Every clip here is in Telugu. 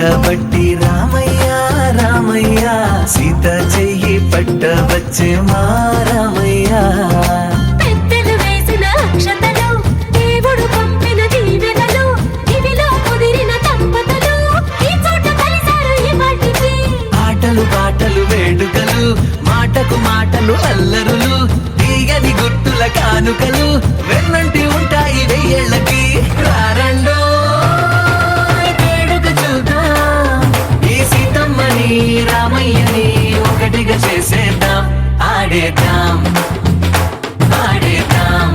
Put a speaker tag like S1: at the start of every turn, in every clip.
S1: పట్టబట్టి రామయ్య రామయ్య సీత చెయ్యి పట్టవచ్చే మా రామయ్య
S2: పెద్దలు వేసిన అక్షతలు దేవుడు పంపిన దీవెనలు ఇవిలో కుదిరిన దంపతులు ఈ చోట కలిసారు ఈ వాటికి
S1: ఆటలు పాటలు వేడుకలు మాటకు మాటలు అల్లరులు తీయని గుర్తుల కానుకలు వెన్నంటి ఉంటాయి వెయ్యేళ్ళకి రారండో వేడుక చూద్దాం ఈ సీతమ్మని రామయ్యని ఒకటిగా చేసేద్దాం ఆడేద్దాం ఆడేద్దాం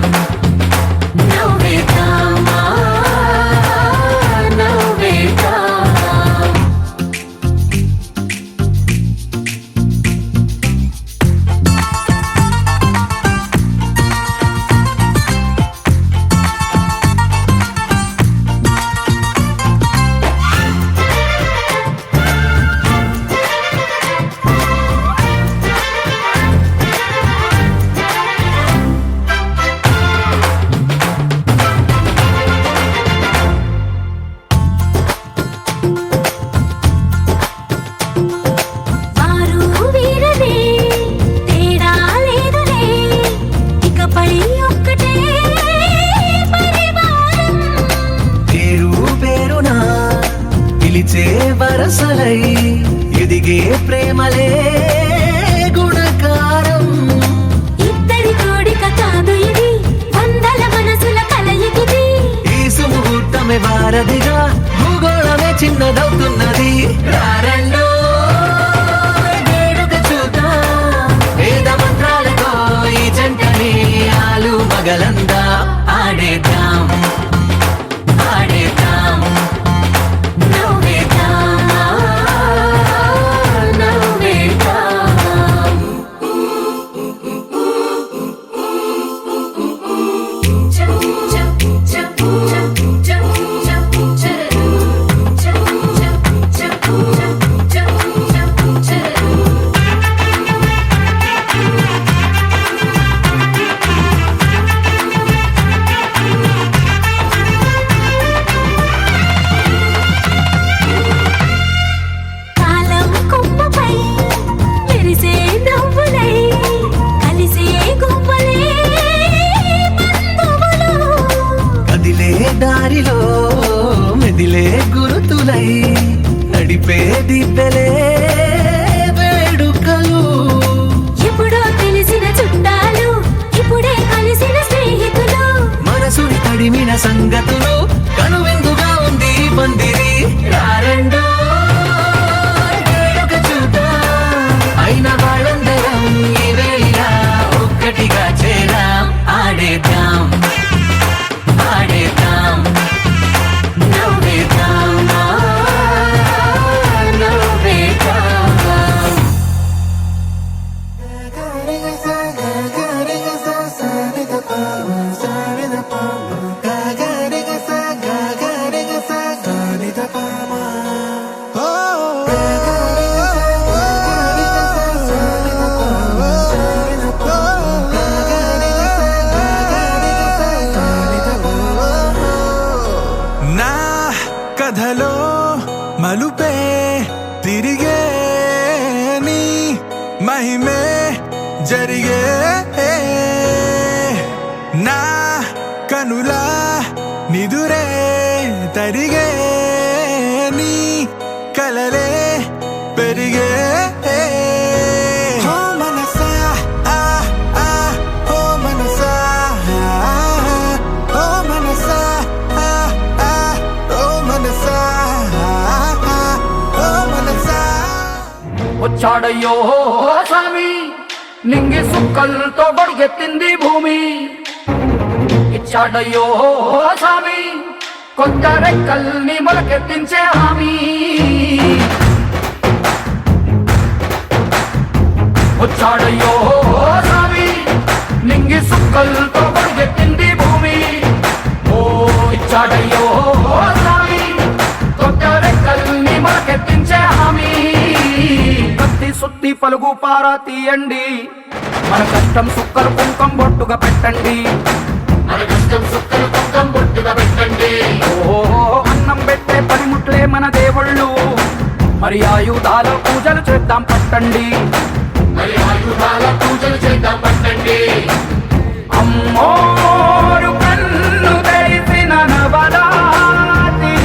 S1: నవ్వేద్దాం నవ్వేద్దాం
S2: వారు వీరనే తేడా లేదులే ఇకపై ఒక్కటే పరివారం
S1: పేరు పేరునా పిలిచే వరసలై ఎదిగే ప్రేమలే గుణకారం
S2: ఇద్దరి కోడిక కాదు ఇది వందల మనసుల కలయికిది
S1: ఈ సుముహూర్తమే వారధిగా భూగోళమే చిన్నదవుతున్నది రారండో వేడుక చూద్దాం వేద మంత్రాలతో ఈ జంటని ఆలు మగలందా ఆడేద్దాం ఆడేద్దాం నవ్వేద్దాం నవ్వేద్దాం
S2: కాలం కొమ్మపై మెరిసే నవ్వులై కలిసే గువ్వలే బంధువులు
S1: కదిలే దారిలో మెదిలే గురుతులై నడిపే దిబ్బెలే వేడుకలు
S2: ఎప్పుడో తెలిసిన చుట్టాలు ఇప్పుడే కలిసిన స్నేహితులు
S1: మనసుని తడిమిన సంగతులు కనువిందుగా ఉంది ఈ పందిరి రారండో వేడుక చూద్దాం అయిన వాళ్ళందరం ఈ వేళ ఒక్కటిగా చేరాం ఆడేద్దాం ఆడేద్దాం నవ్వేద్దాం నవ్వేద్దాం
S3: నా కథలో మలుపే తిరిగే నీ మహిమే జరిగే నా కనులా నిదురే తరిగే నీ కలలే పెరిగే ఓ మనసా ఆ ఆ ఓ మనసా ఓ మనసా ఆ ఆ ఓ మనసా ఓ మనసా
S4: వచ్చాడయ్యో స్వామి నింగి సుక్కలతో బడిగెత్తింది భూమి ఇచ్చాడయ్యో స్వామి కొత్త రెక్కల్ని మొలకెత్తించే హామీ వచ్చాడయ్యో స్వామి నింగి సుక్కలతో బడిగెత్తింది భూమి ఓ ఇచ్చాడయ్యో స్వామి కొత్త రెక్కల్ని మొలకెత్తించే హామీ కత్తి సుత్తి పలుగు పారా తీయండి మన కష్టం సుక్కలు కుంకం బొట్టుగా పెట్టండి మన కష్టం సుక్కలు కుంకం బొట్టుగా పెట్టండి ఓ అన్నం పెట్టే పనిముట్లే మన దేవుళ్ళు మరి ఆయుధాల పూజలు చేద్దాం పట్టండి, మరి ఆయుధాల పూజలు చేద్దాం పట్టండి. అమ్మోరు కన్ను తెరిసిన నవరాత్రి,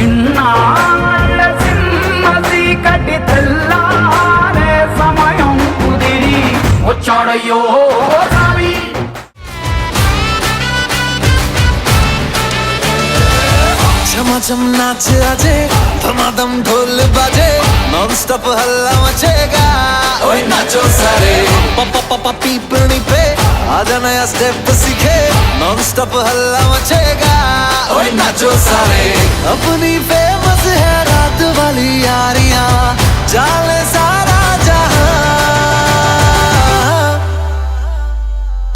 S4: ఇన్నాళ్ళ సింహ చీకటి తెల్లారే సమయం కుదిరి వచ్చాడయ్యో స్వామి.
S3: झमाझम नाच आजे, धमाधम ढोल बाजे, नॉन स्टॉप हल्ला मचेगा। ओए नाचो सारे, पापा पापा पीपनी पे आजा नया स्टेप सीखे, नॉन स्टॉप हल्ला मचेगा। ओए नाचो सारे, अपनी फेमस है रात वाली यारियां, जाले सारा जहां।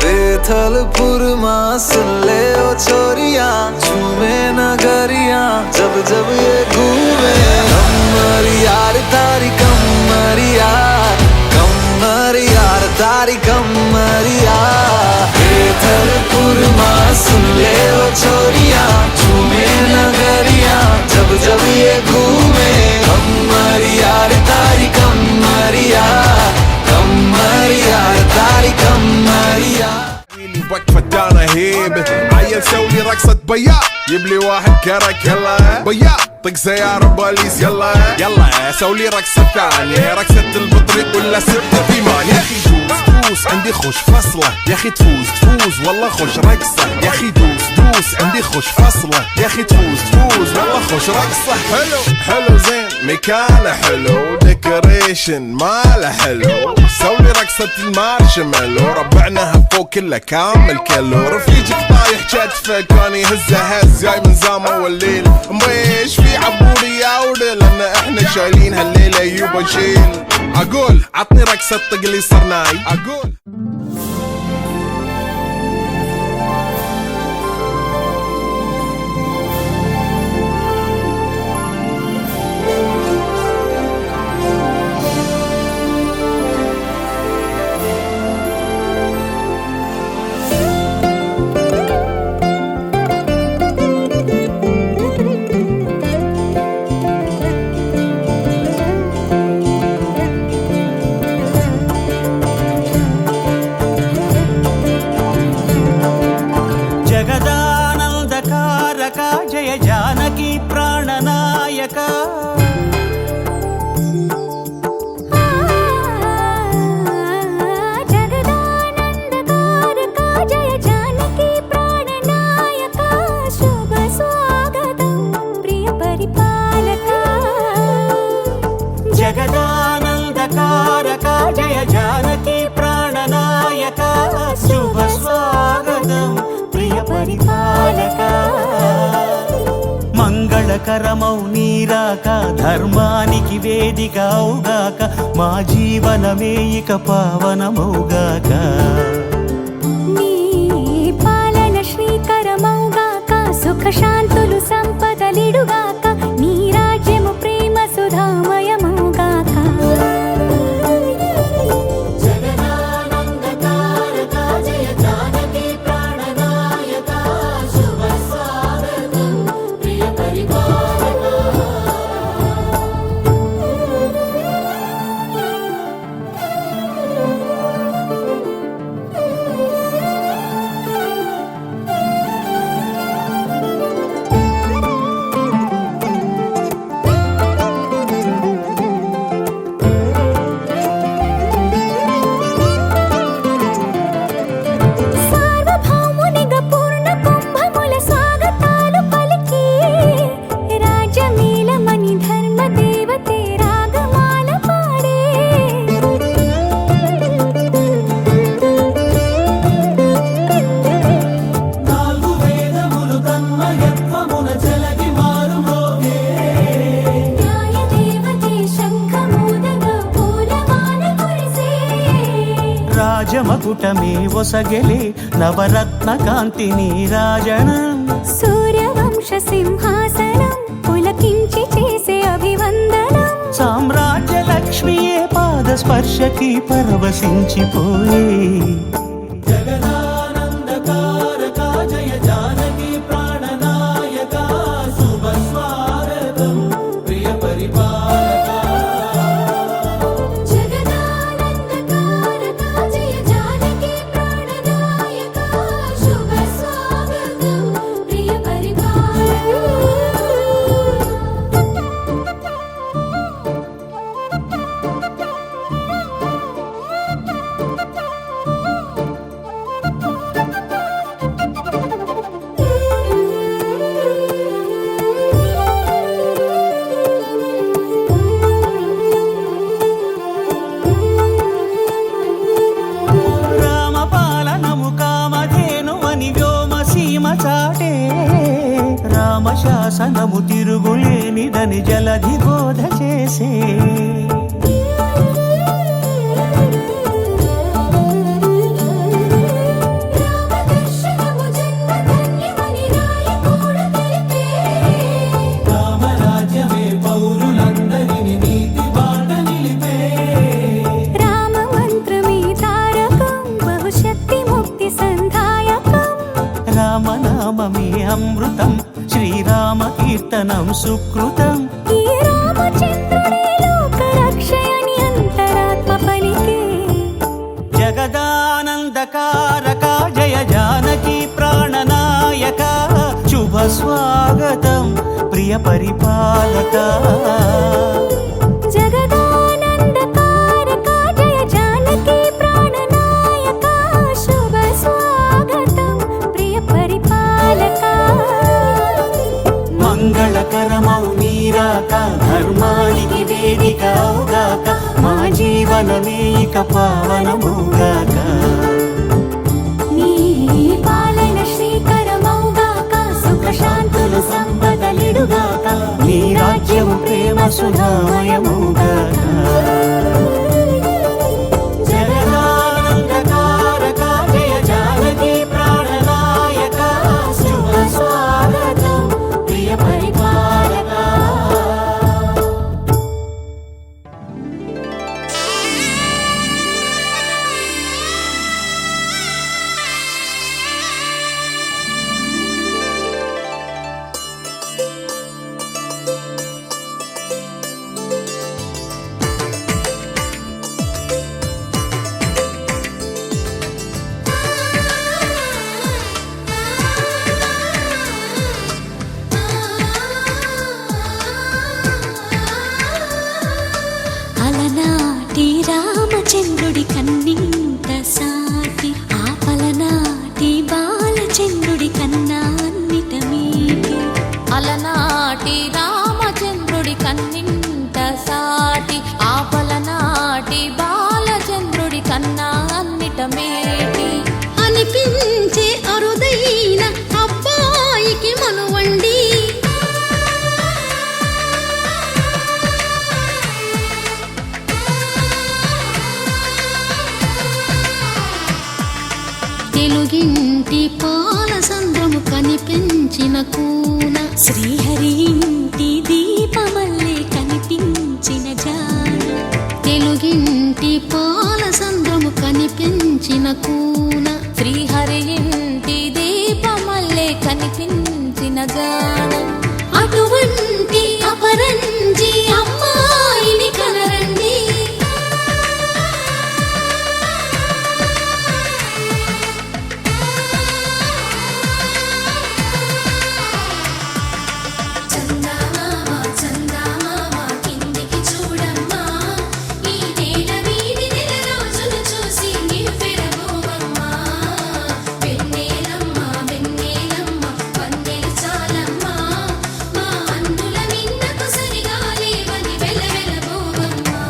S3: बेथलपुर मां सुन ले ओ छोरियां, झूमे नगरियां जब जब ये घूमे। कमर यार तारी कमर यार, कमर यार तारी कमर यार। बेथलपुर मां सुन ले ओ छोरियां, झूमे नगरियां जब जब ये घूमे। कमर यार तारी कमर यार, कमर यार तारी कमर यार।
S5: وقفة دانا هيبة عيل سوي رقصة بيا، يبلي واحد كرك يلا بيا، طق سيارة بوليس يلا يلا سوي رقصة ثانية، رقصة البطريق ولا ستة ثمان. يا اخي دوس دوس عندي خوش فصلة، يا اخي تفوز تفوز والله خوش رقصة. يا اخي دوس دوس عندي خوش فصلة، يا اخي تفوز تفوز والله خوش رقصة. حلو حلو زين مكانه حلو، ديكوريشن ماله حلو، سوي رقصة المارشميلو، ربعناها فوق كله كامل كيلو. رفيجك طايح كتفك كان يهزه هز، جاي من زامه والليل مبيش في عبوري يا ودل، لان احنا شايلين هالليله يوبا نشيل. اقول عطني رقصة طق لي صرناي اقول.
S6: జయ జానకి ప్రాణనాయక.
S2: జగదానందకారక జయ జానకి ప్రాణనాయక, శుభ స్వాగతం ప్రియ పరిపాలక.
S6: జగదానందకారక జయ జానకి ప్రాణనాయక, శుభ స్వాగతం ప్రియ పరిపాలక. మంగళకరమౌ నీరాక, ధర్మానికి వేదికవుగాక, మా జీవనమే ఇక పావనమౌగాక.
S2: నీ పాలన శ్రీకరమౌగాక, సుఖ శాంతులు సంపదలిడుగాక, నీ రాజ్యము ప్రేమ సుధామయమౌగాక. జగదానందకారక జయ జానకి ప్రాణనాయక, శుభ స్వాగతం ప్రియ పరిపాలక. సార్వభౌమునిగా పూర్ణ కుంభముల స్వాగతాలు పలికి, రాజమేళమణి ధర్మ దేవతే రాగమాల పాడే.
S6: నాలుగు వేదములు తన్మయత్వమున జలగి మారుమోగే.
S2: న్యాయ దేవతే శంఖమూదగా పూలమాల కురిసే.
S6: రాజమకుటమే ఒసగెలే నవరత్న కాంతి నీరాజనం.
S2: సూర్యవంశ సింహాసనం పులకించి చేసే అభివందనం.
S6: సామ్రాజ్య లక్ష్మియే పాద స్పర్శకి పరవశించిపోయే. జగదానందకారక జయ జానకి ప్రాణనాయక, శుభ స్వాగతం ప్రియ శాసనము తిరుగులేనిదని జలధి బోధ చేసే
S2: రామదర్శనము జన్మధన్యమని నాయకుడు తెలిపే
S6: రామరాజ్యమే పౌరులందరిని నీతి బాట నిలిపే
S2: రామ మంత్రమే తారకం బహుశక్తి ముక్తి సంధాయకం
S6: రామనామమే అమృతం శ్రీరామ కీర్తనం సుకృతం
S2: ఈ రామచంద్రుడే లోక రక్షయని అంతరాత్మ పలికే
S6: జగదానందకారక జయ జానకి ప్రాణనాయక శుభ స్వాగతం ప్రియ పరిపాలక
S2: జగదానందకారక జయ జానకి ప్రాణనాయక శుభ స్వాగతం ప్రియ పరిపాలక
S6: మంగళకరమౌ నీరాక ధర్మానికి వేదిక అవుగాక మా జీవనమే ఇక పావనమౌగాక
S2: నీ పాలన శ్రీకరమౌగాక సుఖ శాంతులు సంపదలిడుగాక
S6: నీ రాజ్యము ప్రేమ సుధామయమౌగాక జగదానందకారక జయ జానకి ప్రాణనాయక శుభ స్వాగతం ప్రియ పరిపాలక
S2: అలనాటి రామచంద్రుడి కన్నింట సాటి ఆపలనాటి బాలచంద్రుడి కన్నా అన్నిట మీటి
S7: అలనాటి రామచంద్రుడి కన్నింట సాటి ఆపలనాటి బాలచంద్రుడి కన్నా అన్నిట మేటి
S2: అనిపించే అరుదైన అబ్బాయికి మనువండి తెలుగింటి పాల సంద్రము కనిపించిన కూన శ్రీహరి ఇంటి దీపమల్లే కనిపించిన జాన తెలుగింటి పాల సంద్రము కనిపించిన కూన
S7: శ్రీహరి ఇంటి దీపమల్లే కనిపించిన జానం
S2: అటువంటి అపరంజి అమ్మాయిని కనరండి చందమామ చందమామ కిందికి చూడమ్మా ఈ నేల వీడి నెల రోజులు చూసి నివ్వెరబోవమ్మా వెన్నెలమ్మ వెన్నెలమ్మ వందెలు చాలమ్మా మా అందుల మిన్నకు సరిగా లేవని వెలవెలబోవమ్మా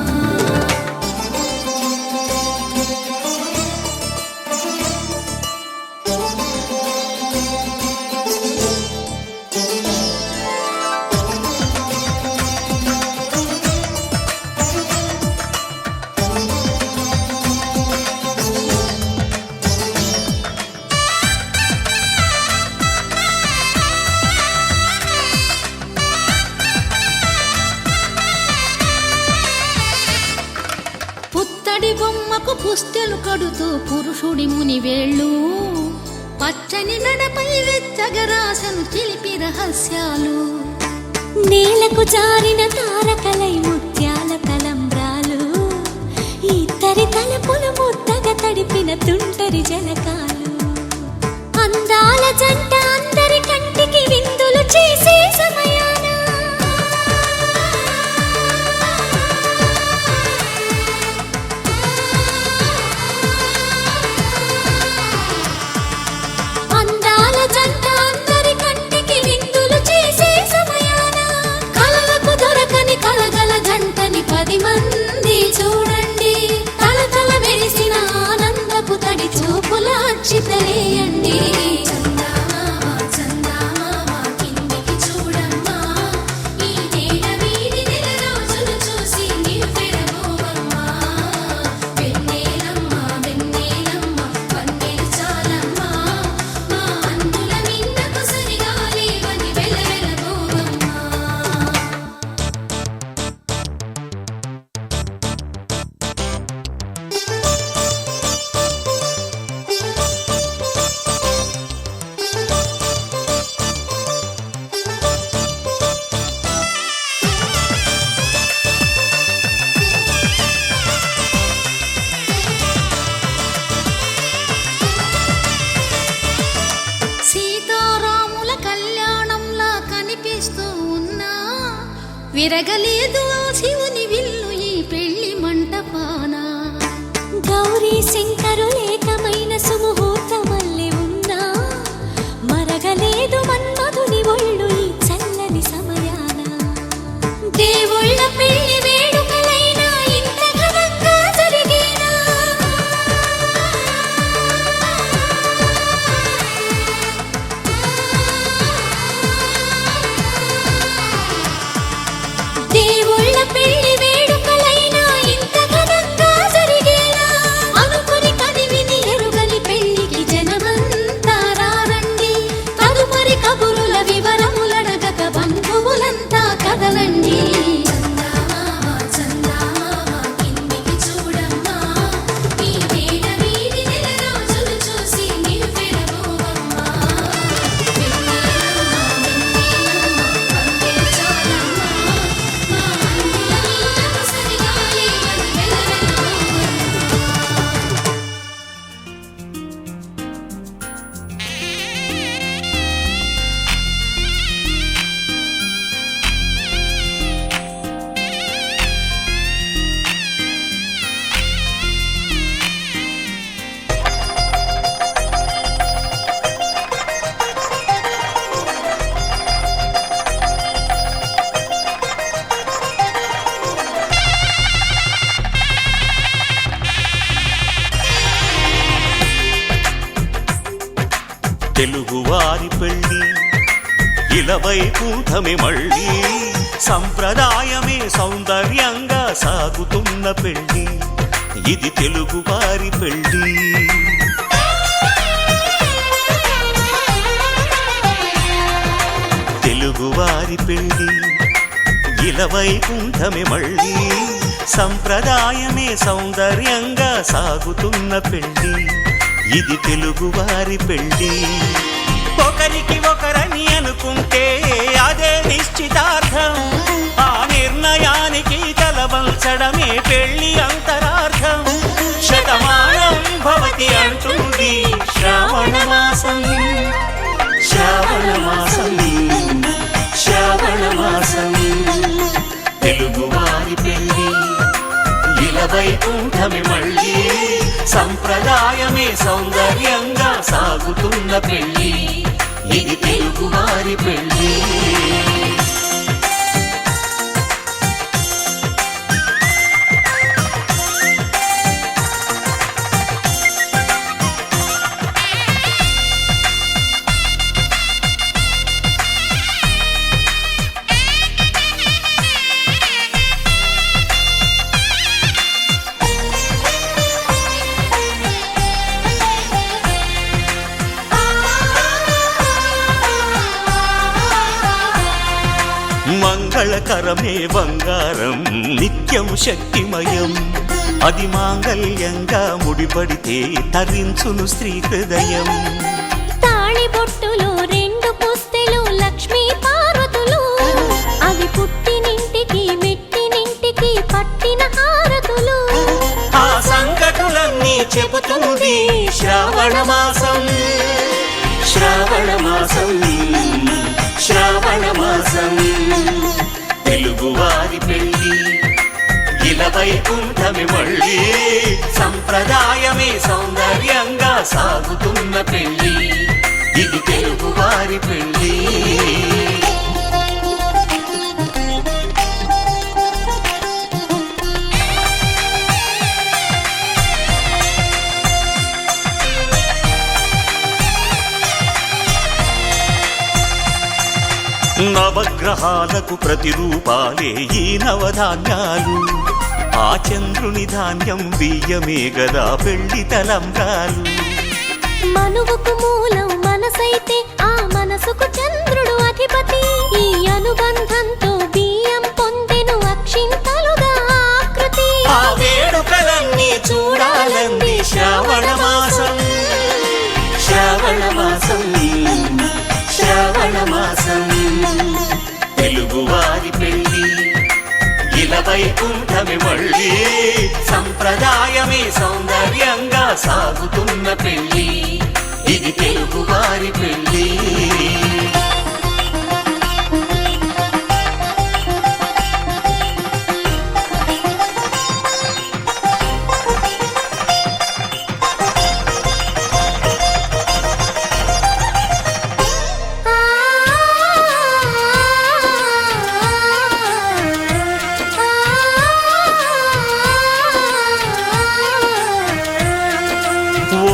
S2: పుత్తడి బొమ్మకు పుస్తెలు కడుతూ పురుషుడి ముని వేళ్ళు పచ్చని నడపై వెచ్చగరాసను చిలిపి రహస్యాలు నేలకు జారిన తారకలై ముత్యాల తలంబ్రాలు ఇద్దరి తలపులు ముద్దగా తడిపిన తుంటరి జలకాలు అందాల జంట అందరి కంటికి విందులు చేసే సమయాన అందాల జంట అందరి కంటికి విందులు చేసే సమయాన కలలకు దొరకని కలగల జంటని 10 మంది చూడండి తలతల మెరిసిన ఆనందపు తడి చూపుల అక్షితలేయండి చందమామ విరగలేదు ఆ శివుని విల్లు ఈ పెళ్లి మంటపాన గౌరీ శంకరు ఏకమైన సుముహూర్తమల్లె ఉన్నా మరగలేదు మన్మధుని ఒళ్ళు ఈ చల్లని సమయాన దేవుళ్ళ పెళ్లి వేడుకలైనా ఇంత ఘనంగా జరిగేనా దేవుళ్ళ పెళ్లి వేడుకలైనా ఇంత ఘనంగా జరిగేనా అనుకుని కదివిని ఎరుగని పెళ్లికి జనమంతా రారండి తదుపరి కబురుల వివరములడగక బంధువులంతా కదలండి కిందికి చూడమ్మా ఈ వేళ వీధి నెల రోజులు చూసి నివ్వెరబోవమ్మా
S8: తెలుగువారి పెళ్ళి ఇలవైకుంఠమే మళ్ళీ సంప్రదాయమే సౌందర్యంగా సాగుతున్న పెళ్ళి ఇది తెలుగువారి పెళ్ళి తెలుగువారి పెళ్ళి ఇలవైకుంఠమే మళ్ళీ సంప్రదాయమే సౌందర్యంగా సాగుతున్న పెళ్ళి ఇది తెలుగువారి పెళ్ళి ఒకరికి ఒకరని అనుకుంటే అదే నిశ్చితార్థం ఆ నిర్ణయానికి తలవంచడమే పెళ్ళి అంతరార్థం శతమానం భవతి అంటుంది శ్రావణ మాసం శ్రావణ మాసం శ్రావణ మాసం తెలుగువారి పెళ్ళి ఇలవైకుంఠమే మళ్ళీ సంప్రదాయమే సౌందర్యంగా సాగుతున్న పెళ్ళి ఇది తెలుగువారి పెళ్ళి మంగళకరమే బంగారం నిత్యం శక్తిమయం అది మాంగళ్యంగా ముడిపడితే తరించును స్త్రీ హృదయం
S2: తాళిబొట్టులో రెండు పుస్తెలు లక్ష్మీ పార్వతులు అవి పుట్టినింటికి మెట్టినింటికి పట్టిన హారతులు
S8: ఆ సంగతులన్నీ చెబుతుంది శ్రావణ మాసం శ్రావణ మాసం శ్రావణ మాసం తెలుగువారి పెళ్ళి ఇలవైకుంఠమే మళ్ళీ సంప్రదాయమే సౌందర్యంగా సాగుతున్న పెళ్ళి ఇది తెలుగువారి పెళ్ళి నవగ్రహాలకు ప్రతిరూపాలే ఈ నవధాన్యాలు ఆ చంద్రుని ధాన్యం బియ్యమే గదా పెళ్లి తలంబ్రాలు
S2: మనువుకు మూలం మనసైతే ఆ మనసుకు చంద్రుడు అధిపతి ఈ అనుబంధంతో బియ్యం పొందెను అక్షింతలుగా ఆకృతి
S8: ఆ వేడుకలన్నీ చూడాలంది శ్రావణ మాసం శ్రావణ మాసం శ్రావణ మాసం తెలుగువారి పెళ్ళి ఇలవైకుంఠమే మళ్ళీ సంప్రదాయమే సౌందర్యంగా సాగుతున్న పెళ్ళి ఇది తెలుగువారి పెళ్ళి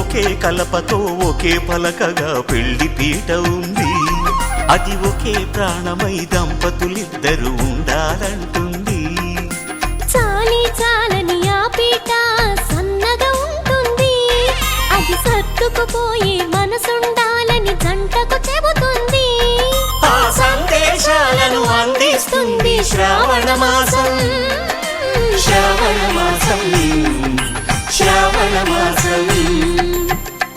S8: ఒకే కలపతో ఒకే పలకగా పెళ్లి పీట ఉంది. అది ఒకే ప్రాణమై దంపతులిద్దరూ ఉండాలంటుంది.
S2: చాలి చాలని ఆ పీట సన్నగా ఉంటుంది. అది సర్దుకుపోయే మనసుండాలని జంటకు చెబుతుంది.
S8: ఆ సందేశాలను అందిస్తుంది శ్రావణ మాసం. శ్రావణ మాసం, శ్రావణ మాసం.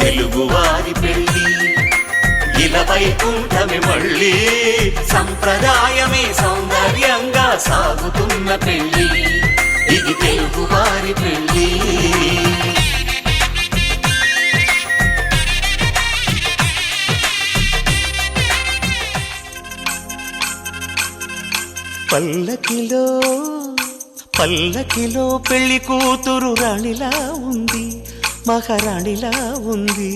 S8: తెలుగువారి పెళ్లి ఇలా వైకుంఠమే మళ్ళీ. సంప్రదాయమే సౌందర్యంగా సాగుతున్న పెళ్లి. ఇది తెలుగువారి పెళ్లి. పల్లకిలో పల్లకిలో పెళ్లి కూతురు రాణిలా ఉంది, మహారాణిలా ఉంది.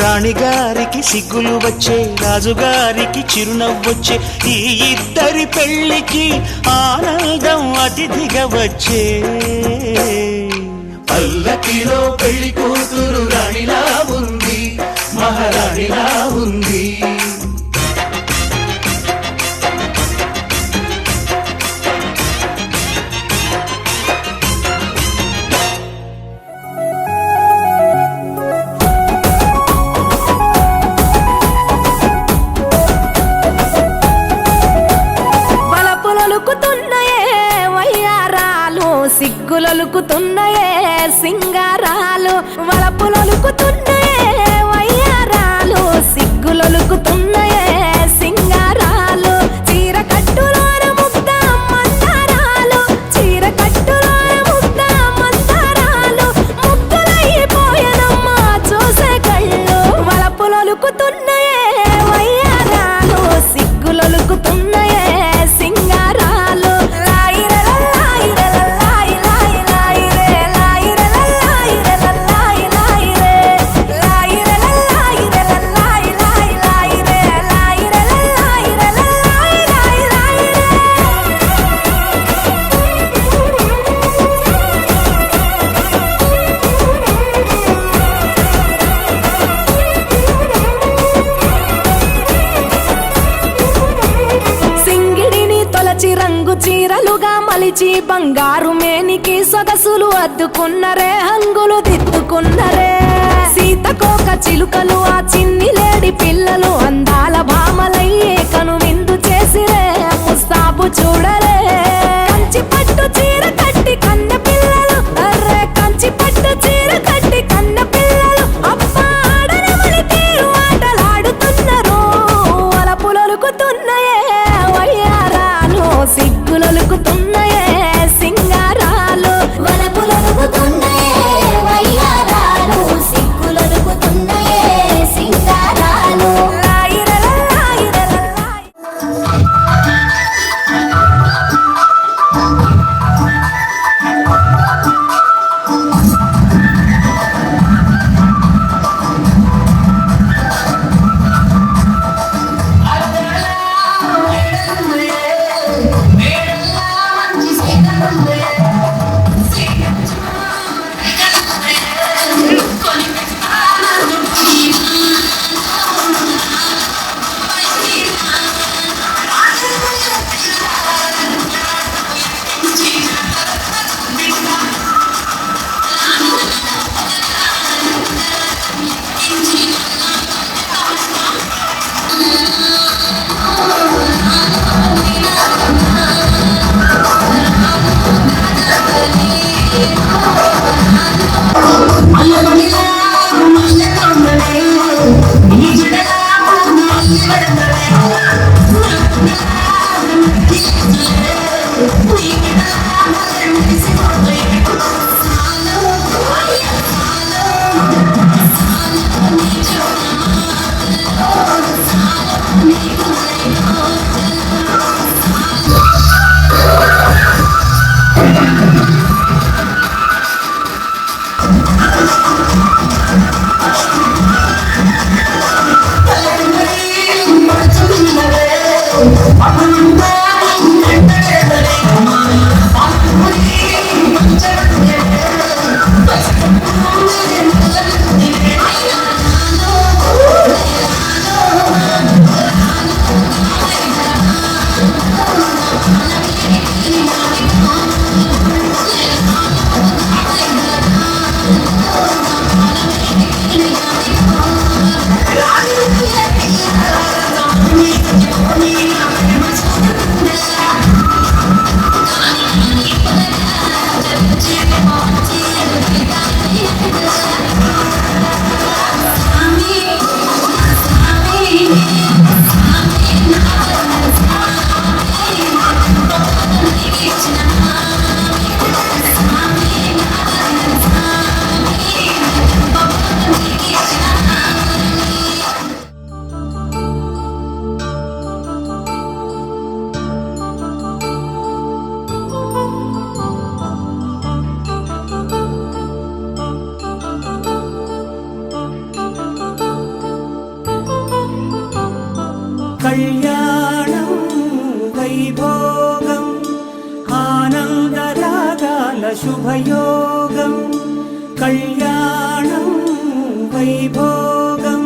S8: రాణిగారికి సిగ్గులు వచ్చే, రాజుగారికి చిరునవ్వొచ్చే. ఈ ఇద్దరి పెళ్లికి ఆనందం అతిథిగా వచ్చే.
S1: పల్లకిలో పెళ్లి కూతురు రాణిలా ఉంది, మహారాణిలా ఉంది.
S9: సిగ్గులొలుకుతున్నాయే సింగారాలు, వలపులొలుకుతున్నాయే వయ్యారాలు. సిగ్గులొలుకుతున్నాయే సింగారాలు. చీర కట్టులోన ముద్ద మందారాలు, చీర కట్టులోన ముద్ద మందారాలు. ముగ్గులైపోయనమ్మా చూసే కళ్ళు. వలపులొలుకుతున్నాయే వయ్యారాలు, సిగ్గులొలుకుతున్నాయే సింగారాలు. రంగు చీరలుగా మలిచి బంగారు మేనికి సొగసులు అద్దుకున్నరే, హంగులు దిద్దుకున్నరే. సీతకోక చిలుకలు ఆ చిన్ని లేడి పిల్లలు అందాల భామలయ్యే కనువిందు చేసిరే. ముస్తాబు చూడరే కంచి పట్టు చీర కట్టి కన్న పిల్లలు, అర్రే కంచి పట్టు చీర కట్టి కన్న పిల్లలు. అబ్బా ఆడనమని తీరు ఆటలాడుతున్నారు. వలపులొలుకుతున్నాయే వయ్యారాలు, సిగ్గులొలుకుతున్నాయే సింగారాలు.
S2: వలపులొలుకుతున్నాయే వయ్యారాలు, సిగ్గులొలుకుతున్నాయే సింగారాలు.
S6: I'm వైభోగం ఆనందరాగాల శుభయోగం కళ్యాణం వైభోగం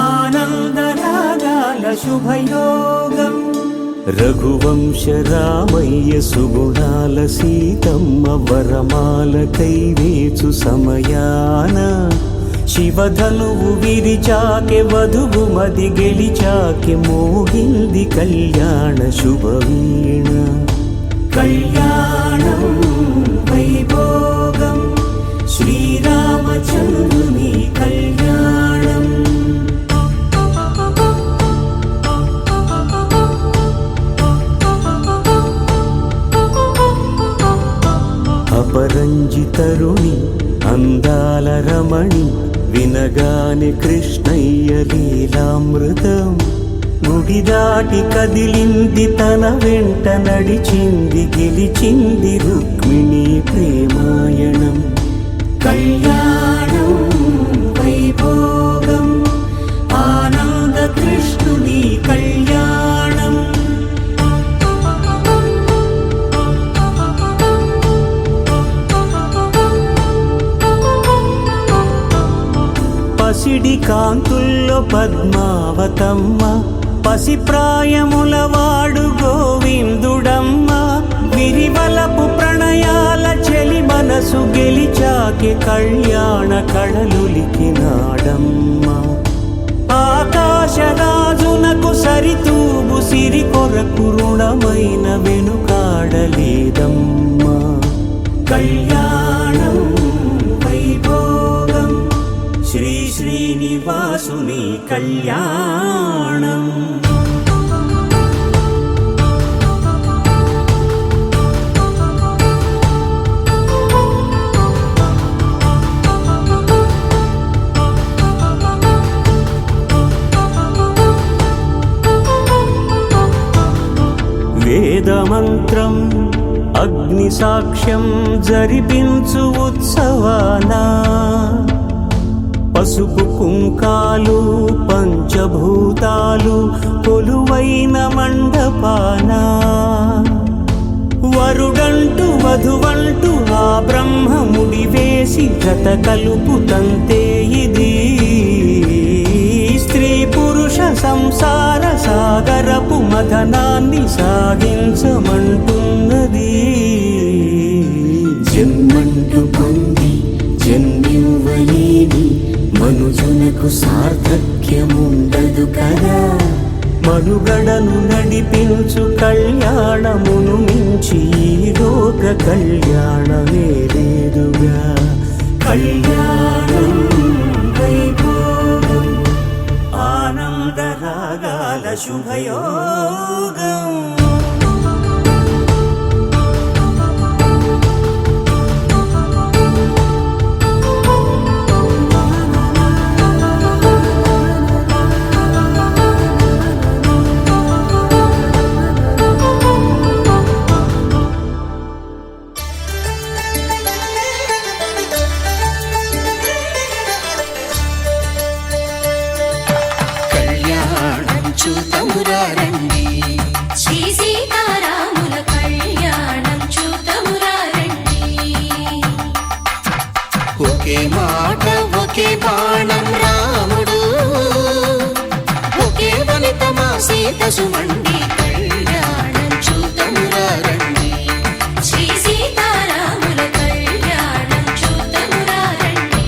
S6: ఆనందరాగాల శుభయోగం రఘువంశ రామయ్య సుగుణాల సీతమ్మ వరమాల కైవేచు సమయాన శివధనువు విరిచాకె వధువు మది గెలిచాకె మోగింది కళ్యాణ శుభవీణ కళ్యాణం వైభోగం శ్రీరామచంద్రుని కళ్యాణం అపరంజితరుణి అందాల రమణి వినగానే కృష్ణయ్య లీలామృతం గుడి దాటి కదిలింది తన వెంట నడిచింది గెలిచింది రుక్మిణి ప్రేమాయణం కళ్యాణం వైభోగం ఆనంద కృష్ణుని కళ్యాణం పసిడి కాంతుల్లో పద్మావతమ్మ పసిప్రాయముల వాడు గోవిందుడమ్మ విరివలపు ప్రణయాల చెలి మనసు గెలిచాకి కళ్యాణ కళలులికినాడమ్మ ఆకాశరాజునకు సరితూగు సిరి కొరకు రుణమైన వెనుకాడలేదమ్మా కళ్యాణం వైభోగం శ్రీ శ్రీనివాసుని కళ్యాణం వేదమంత్రం అగ్ని సాక్ష్యం జరిపించు ఉత్సవానా పసుపు కుంకాలు పంచభూతాలు కొలువైన మండపాన వరుడంటూ వధువంటూ ఆ బ్రహ్మముడి వేసి జత కలుపుతంతే ఇది స్త్రీ పురుష సంసార సాగరపు మథనాన్ని సాగించమంటున్నది జన్మంటూ పొంది జన్మివ్వలేని మనుజునకు సార్థక్యముండదు కదా మనుగడను నడిపించు కళ్యాణమును మించి ఈ లోక కళ్యాణమే లేదుగా కళ్యాణం వైభోగం ఆనంద రాగాల శుభయోగం
S2: శ్రీ సీతారాముల కళ్యాణం చూతమురారండి
S1: ఒకే మాట ఒకే బాణం రాముడు ఒకే వనిత మా సీత సుమండి కళ్యాణం చూతమురారండి
S2: శ్రీ సీతారాముల కళ్యాణం చూతమురారండి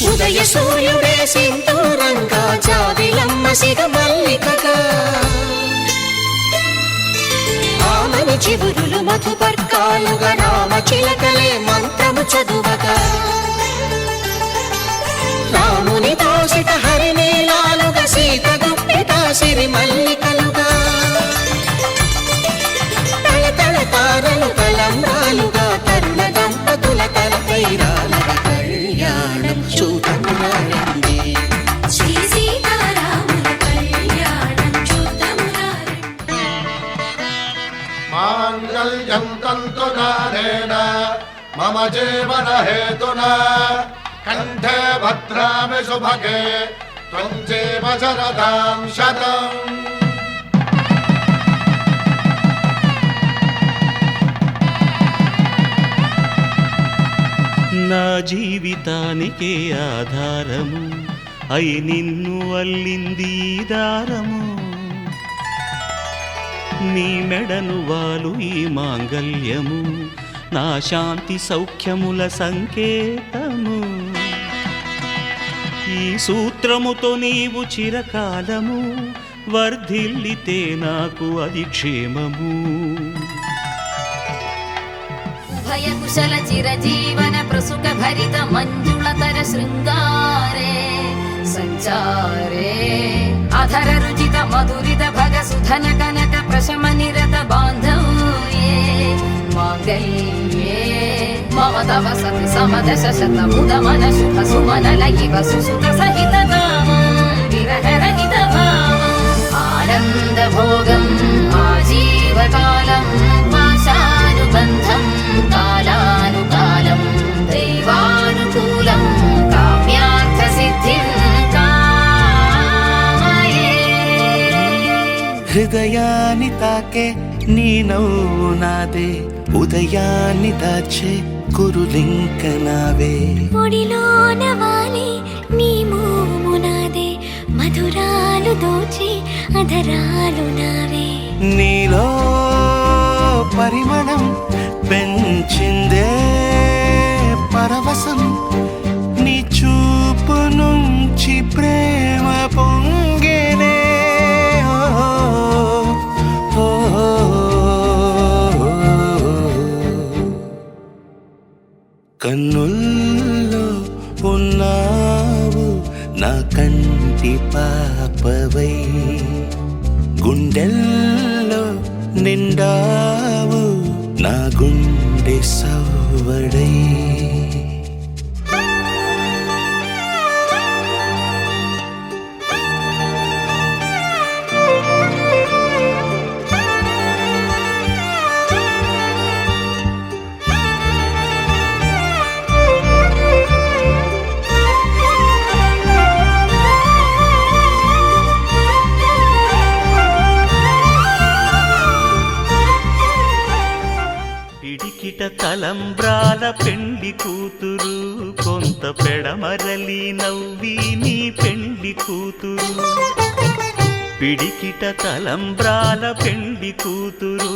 S1: ఉదయ సూర్యుడే సింధూరంగా జాబిలమ్మ సిగ మల్లికగా ఆమని చివురులు మధుపర్కాలుగా రామ చిలకలే మంత్రము చదువగా రాముని దోషిత హరిని
S10: मम जीवन हेतुना कंठे भद्रामि शुभगे त्वं जीव शरदां शतम्।
S8: నా జీవితానికే ఆధారము అయి నిన్ను అల్లింది దారము నీ మెడను వాలు ఈ మాంగల్యము నా శాంతి సౌఖ్యముల సంకేతము ఈ సూత్రముతో నీవు చిరకాలము వర్ధిల్లితే నాకు అది క్షేమము
S2: భయకుశల చిరజీవన ప్రసుక భరిత మంజుళతర శృంగారే సంచారే అధర రుచిత మధురిత భగ సుధన కనక ప్రశమ నిరత బాంధవ్యే మాంగళ్యే మమ తవ సతి సమదశ శత ముద మన శుభ సుమన లయివ సుసుత సహిత కామం విరహ రహిత భావం ఆనంద భోగం ఆజీవకాలం పాశానుబంధం కాలానుకాలం దైవానుకూలం కామ్యార్థ సిద్ధిం కామయే
S8: హృదయాన్ని తాకే నీ నవ్వు నాదే ఉదయాన్ని దాచే కురులింక నావే
S2: పొడిలోన వాలి నీ మోము నాదే మధురాలు దోచి అధరాలు నావే
S8: నీలో పరిమళం పెంచిందే పరవశం నీ చూపు నుంచి ప్రేమ పొంగేనే కన్నుల్లో ఉన్నావు నా కంటి పాపవై గుండెల్లో నిండావు నా గుండె సవ్వడై తలంబ్రాల పెండ్లి కూతురు కొంత పెడమరలి నవ్వి నీ పెండ్లి కూతురు పిడికిట తలంబ్రాల పెండ్లి కూతురు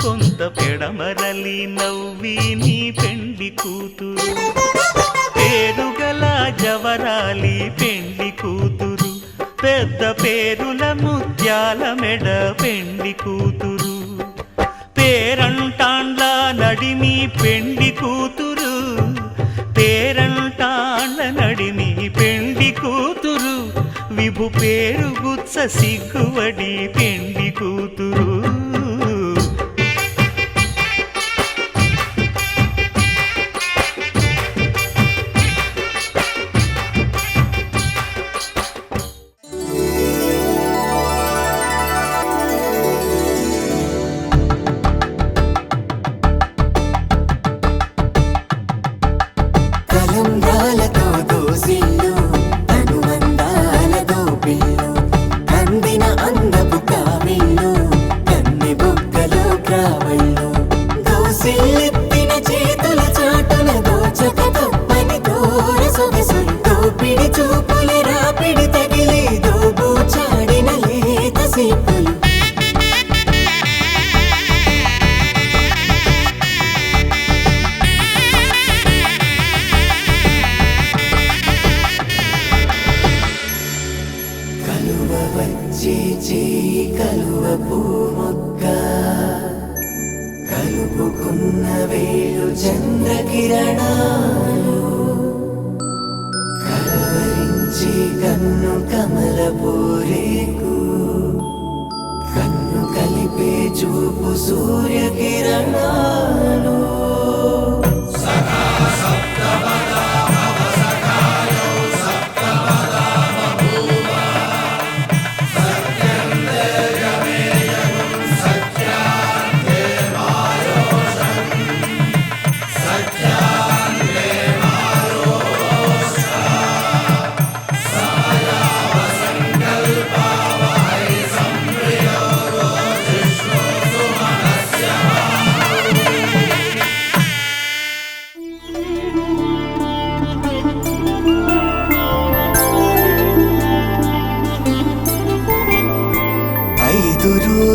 S8: కొంత పెడమరలి నవ్వి నీ పెండ్లి కూతురు పేరుగల జవరాలి పెండ్లి కూతురు పెద్ద పేరుల ముత్యాల మెడ పెండ్లి కూతురు పేరంటాండ్ల నడిమి పెండ్లి కూతురు పేరంటాండ్ల నడిమి పెండ్లి కూతురు విభు పేరు గుత్స సిగ్గువడి పెండ్లి కూతురు
S10: సత్య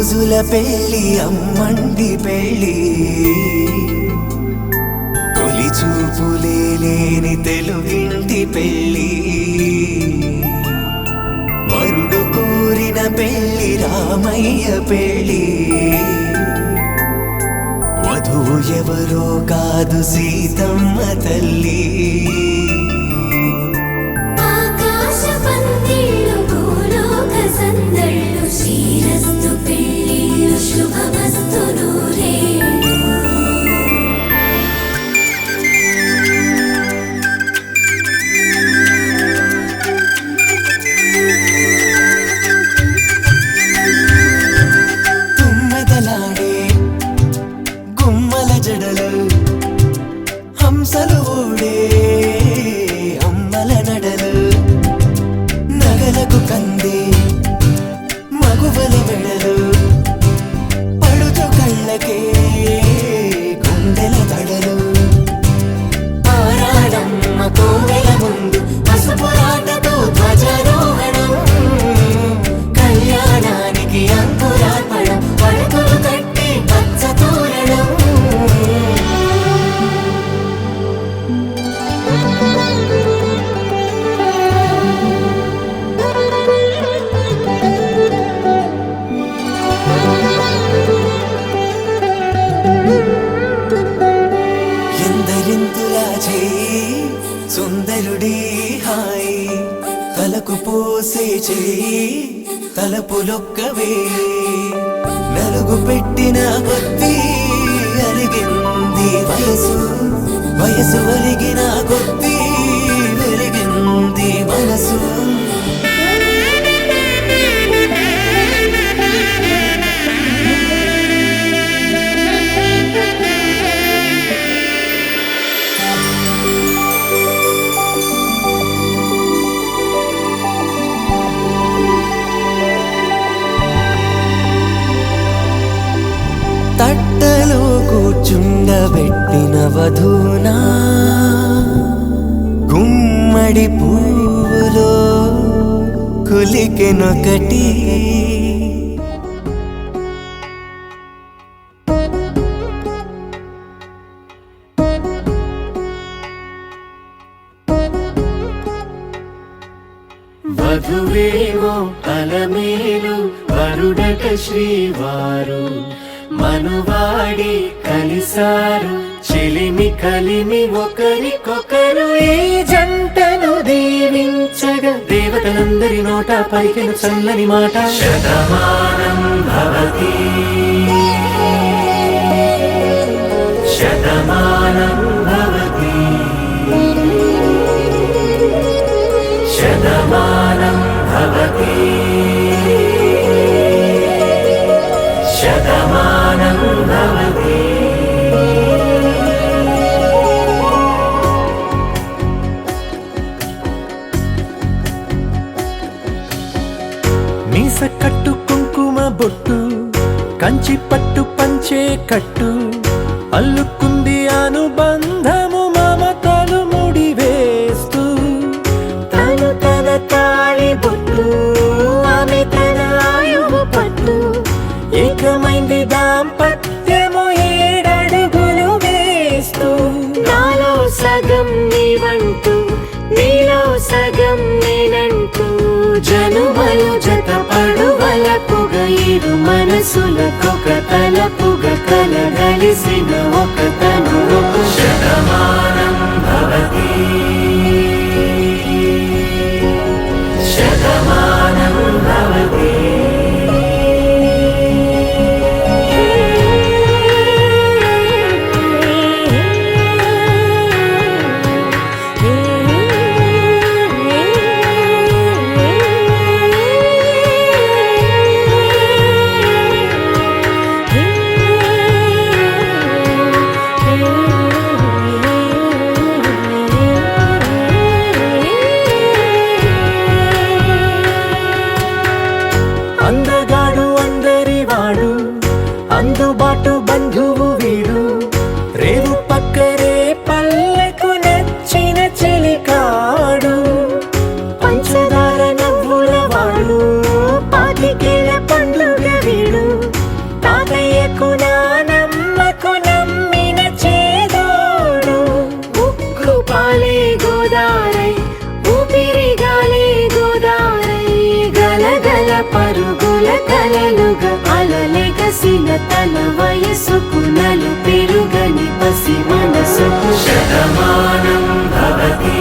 S6: రోజుల పెళ్ళి అమ్మండి పెళ్ళి తొలి చూపులే లేని తెలుగింటి పెళ్ళి వరుడు కోరిన పెళ్ళి రామయ్య పెళ్ళి వధువు ఎవరో కాదు సీతమ్మ తల్లి
S2: ఆకాశ పందిళ్ళు భూలోక సందళ్ళు శ్రీరస్తు పెళ్ళిళ్ళు శుభమస్తు నూరేళ్ళు
S6: తుమ్మెదలాడే గుమ్మల జడలు హంసలు ఊడే అమ్మల నడలు నగలకు కంది మగువల మెడలు పడుచు కళ్ళకే గుండెల తడలు ఆరాడమ్మ కోవెల ముందు పసుపురాటతో ధ్వజారోహణం కళ్యాణానికి అంకురార్పణం పడకలు కట్టి పచ్చ తోరణం ఎందరింతులా చేయి సుందరుడి హాయి తలకు పోసే చేయి తలపులొక్కవే నలుగు పెట్టిన కొద్దీ అరిగింది వయసు వయసు ఒరిగిన కొద్దీ వెలిగింది మనసు తట్టలో కూర్చుండబెట్టిన వధూనా గుమ్మడి పువ్వులో కులికెనొకటి
S8: వధువేమో అలమేలు వరుడట శ్రీవారు మనువాడి కలిసారు చెలిమి కలిమి ఒకరికొకరు ఈ జంటను దీవించగా దేవతలందరి నోట పలికెను చల్లని మాట శతమానం భవతి శతమానం భవతి శతమానం భవతి శతమానం భవతి మీస కట్టు కుంకుమ బొట్టు కంచి పట్టు పంచే కట్టు అల్లుకుంది అనుబంధము మమతలు ముడివేస్తూ తను తన తాళి బొట్టు ఆమె తన ఆయువు పట్టు ఏకమైంది దాంపత్యము 7 అడుగులు వేస్తూ నాలో సగం నీవంటూ నీలో సగం నేనంటూ జనుమలు జత పడువలపుగ ఇరు మనసులకొక తలపుగ కలగలిసిన ఒక తను శతమానం భవతి శతమానం భవతి
S2: పరుగుల కలలుగా అలలెగసిన తన వయసుకు నలు పెరుగని పసి మనసుకు శతమానం భవతి.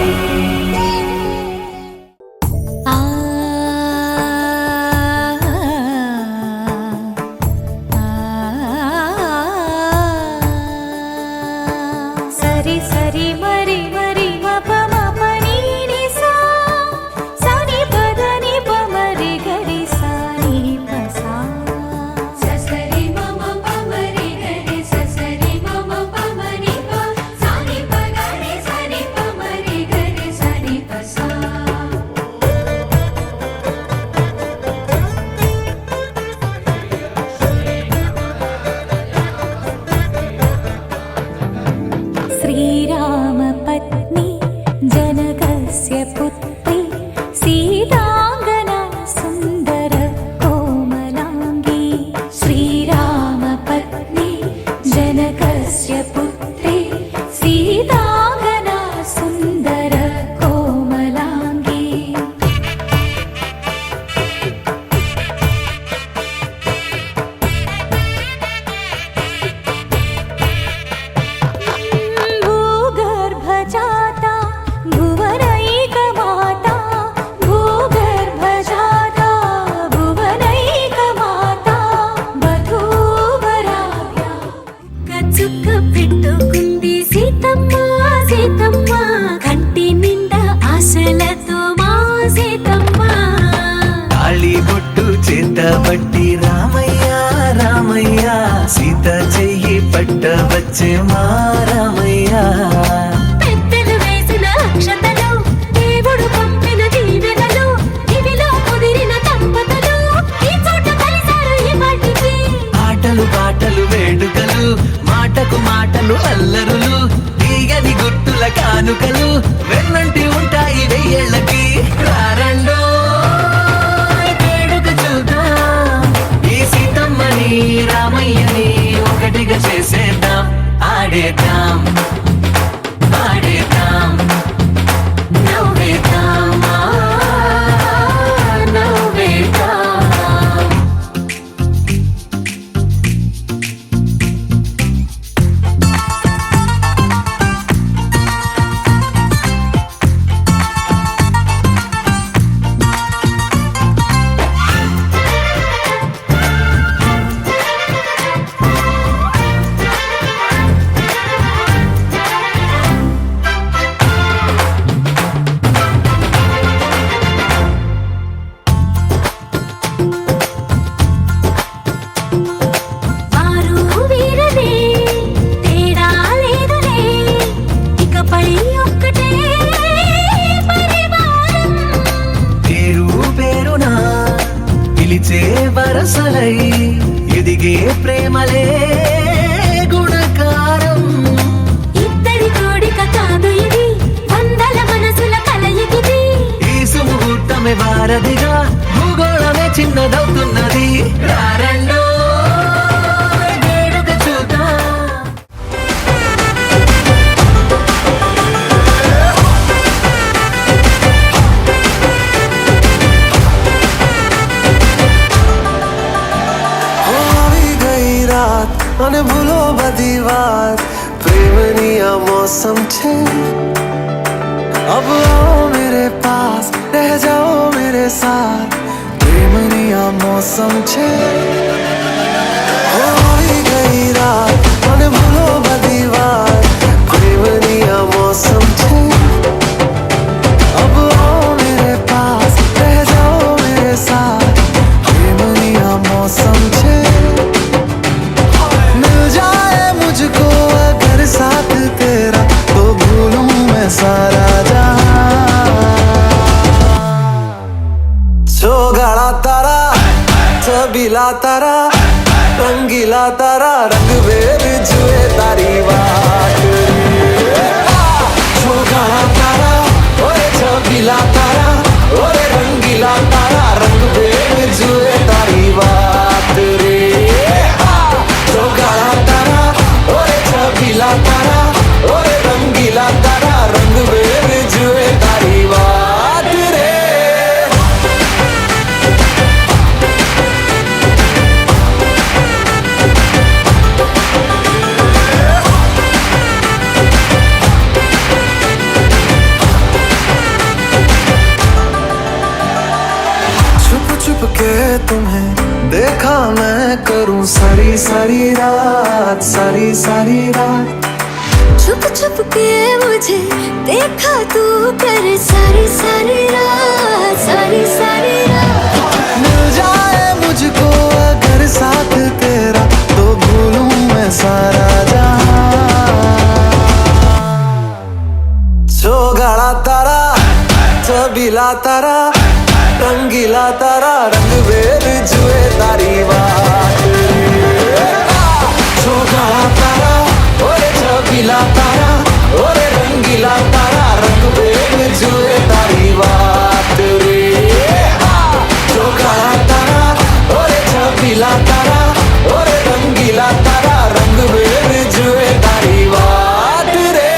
S7: సరి సరి మరి మరి మప మప నీ ని సా సని పద ని ప మరి గరి సా ని ప సా
S2: ససరి మమ పమరి గరి ససరి మమ పమరి ప సాని ప గరి సని పమరి గరి సని ప సా.
S7: శ్రీరామ పత్ని జనకస్య పుత్రి సీతాంగన సుందర కోమలాంగి. శ్రీరామ పత్ని జనకస్య పుత్రి సీతాంగన సుందర కోమలాంగి. భూగర్భజాతా భువనైకమాతా భూగర్భజాతా భువనైకమాతా వధూవరాభ్య.
S2: కచ్చుక్క పెట్టుకుంది సీతమ్మ సీతమ్మ కంటి నిండా ఆశలతో మా సీతమ్మ.
S6: తాళి బొట్టు చేతబట్టి రామయ్య రామయ్య సీత చెయ్యి పట్టవచ్చే మా రామయ్య.
S2: పెద్దలు వేసిన అక్షతలు దేవుడు పంపిన దీవెనలు ఇవిలో కుదిరిన దంపతులు ఈ చోట కలిసారు ఈ వాటికి.
S6: ఆటలు పాటలు వేడుకలు మాటకు మాటలు అల్లరులు తీయని గుర్తుల కానుకలు వెన్నంటి ఉంటాయి వెయ్యేళ్ళకి. రారండో వేడుక చూద్దాం ఈ సీతమ్మని రామయ్యని ఒకటిగా చేసేద్దాం ఆడేద్దాం ఆడేద్దాం
S2: నవ్వేద్దాం నవ్వేద్దాం. వారు వీరనే తేడా లేదులే ఇకపై ఒక్కటే పరివారం.
S6: పేరు పేరునా పిలిచే వరసలై ఎదిగే ప్రేమలే గుణకారం.
S2: ఇద్దరి కోడిక కాదు ఇది వందల మనసుల కలయికిది.
S6: ఈ సుముహూర్తమే వారధిగా భూగోళమే చిన్నదవుతున్నది. రారండో వేడుక చూద్దాం.
S3: અને ભૂલો બધી વાત પ્રેમની આ મૌસમ છે. अब आओ मेरे पास रह जाओ मेरे साथ प्रेमनी आ मौसम छे. होई गई रात અને ભૂલો બધી વાત પ્રેમની આ मौसम छे. अब आओ मेरे पास रह जाओ मेरे साथ प्रेमनी आ मौसम छे. मिल जाए मुझको अगर साथ तेरा तो भूलूं मैं सारा गाड़ा तारा छबीला तारा रंगीला तारा रंग बेर जुए तारी बात गाड़ा तारा ओरे छबीला तारा ओरे रंगीला तारा रंग बेर जुए तारी बात रे. गाड़ा तारा ओरे छबीला तारा ओरे रंगीला तारा रंग बेर जुए तारी बात रे.
S6: छुप के तुम्हें देखा मैं करूं सारी सारी रात, सारी सारी रात।
S2: छुप छुप के मुझे देखा तू कर सारी सारी रात, सारी सारी रात।
S6: मिल जाए मुझको अगर साथ तेरा तो भूलूं मैं सारा जहां। चौगाड़ा तारा, चबीला तारा, रंगीला तारा, रंग बेर जुए तारी बात। चौगाड़ा तारा, ओरे चबीला तारा, ओरे रंगीला तारा, रंग बेर जुए तारी बात रे। चौगाड़ा तारा, ओरे चबीला तारा, ओरे रंगीला तारा, रंग बेर जुए तारी बात रे।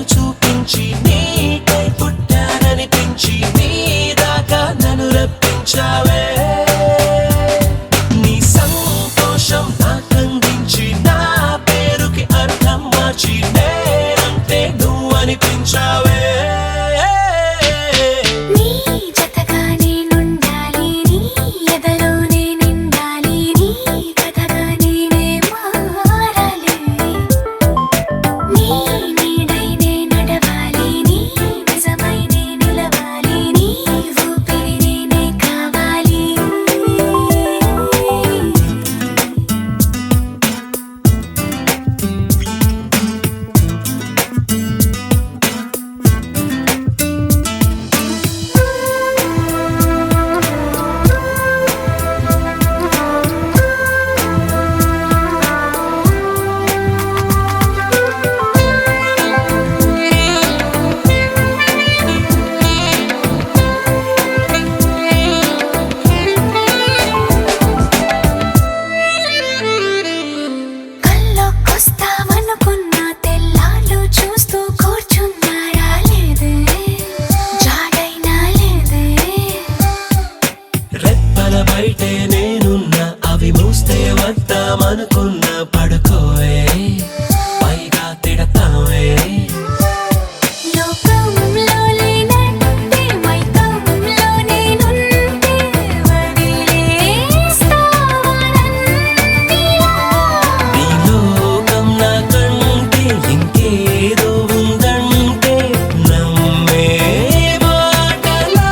S8: చూపించి నీకై పుట్టాననిపించి నీ దాకా నన్ను రప్పించావే నీ సంతోషం నాకందించి నా పేరుకి అర్థం మార్చి నేనంటే నువ్వు అనిపించావే బయటే నేనున్నా అవి మూస్తే వద్దామనుకున్నా పడుకోవే పైగా తిడతావే నీ లోకం నాకంటే ఇంకేదో ఉందంటే నమ్మే మాటలా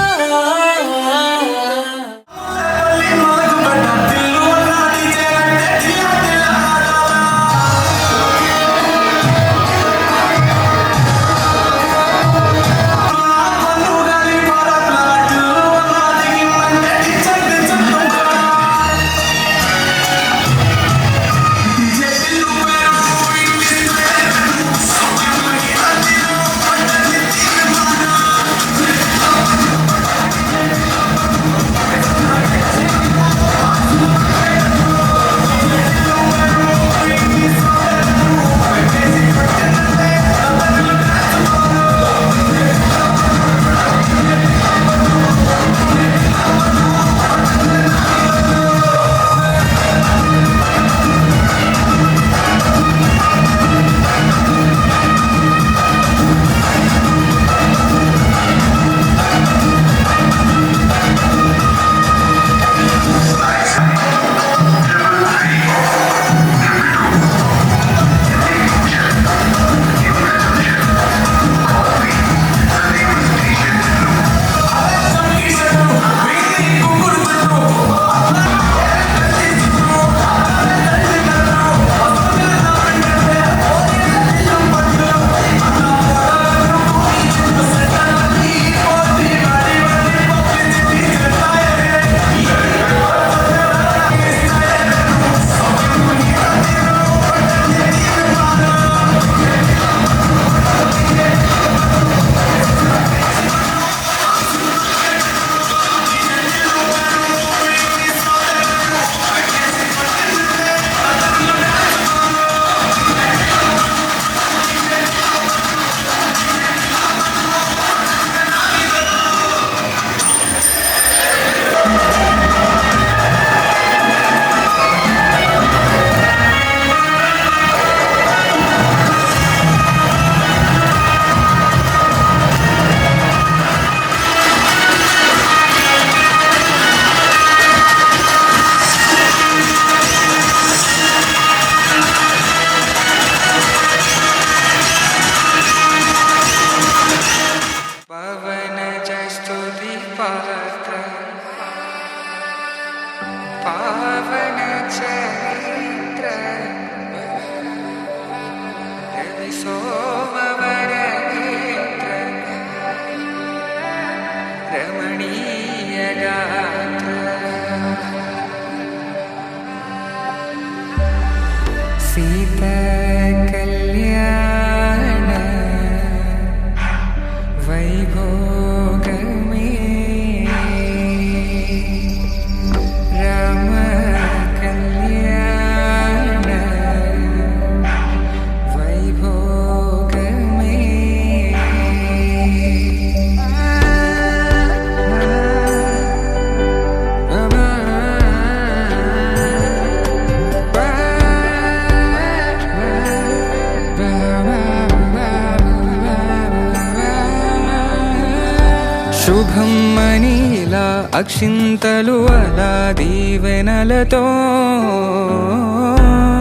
S11: శుభం అని ఇలా అక్షింతలు అలా దీవెనలతో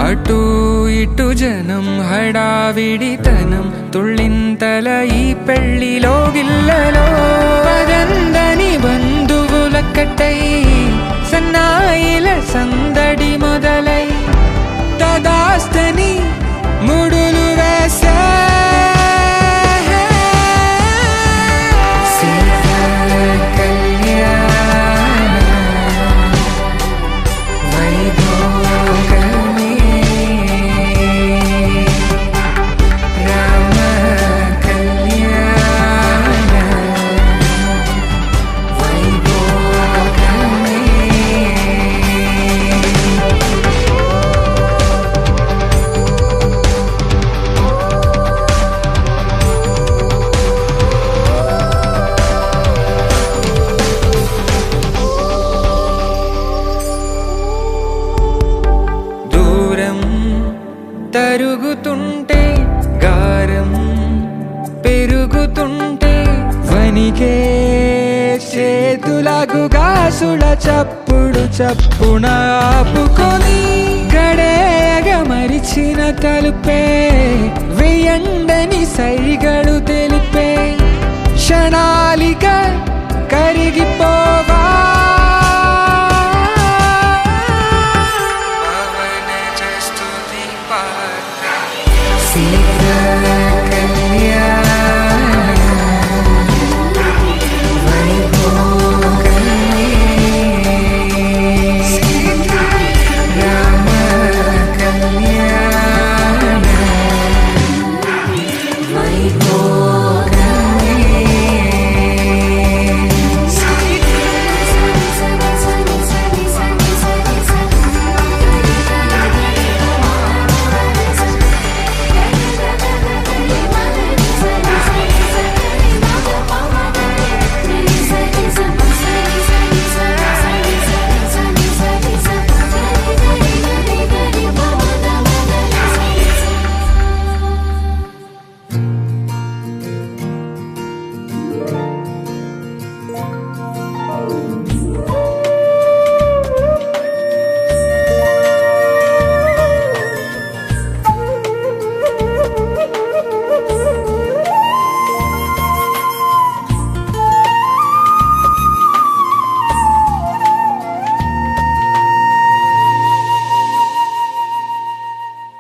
S11: అటు ఇటు జనం హడావిడితనం తుళ్ళింతల ఈ పెళ్లిలో గిల్లలో పదందని బంధువులక్కటై సన్నాయిల సందడి మొదలై తదాస్తని ముడులు వేసా తరుగుతుంటే గారం పెరుగుతుంటే వనికే చేతులకు గాసుల చప్పుడు చప్పున ఆపుకొని గడేగ మరిచిన తలుపే వెయ్యండని సైగడు తెలిపే క్షణాలిక కరిగిపోవా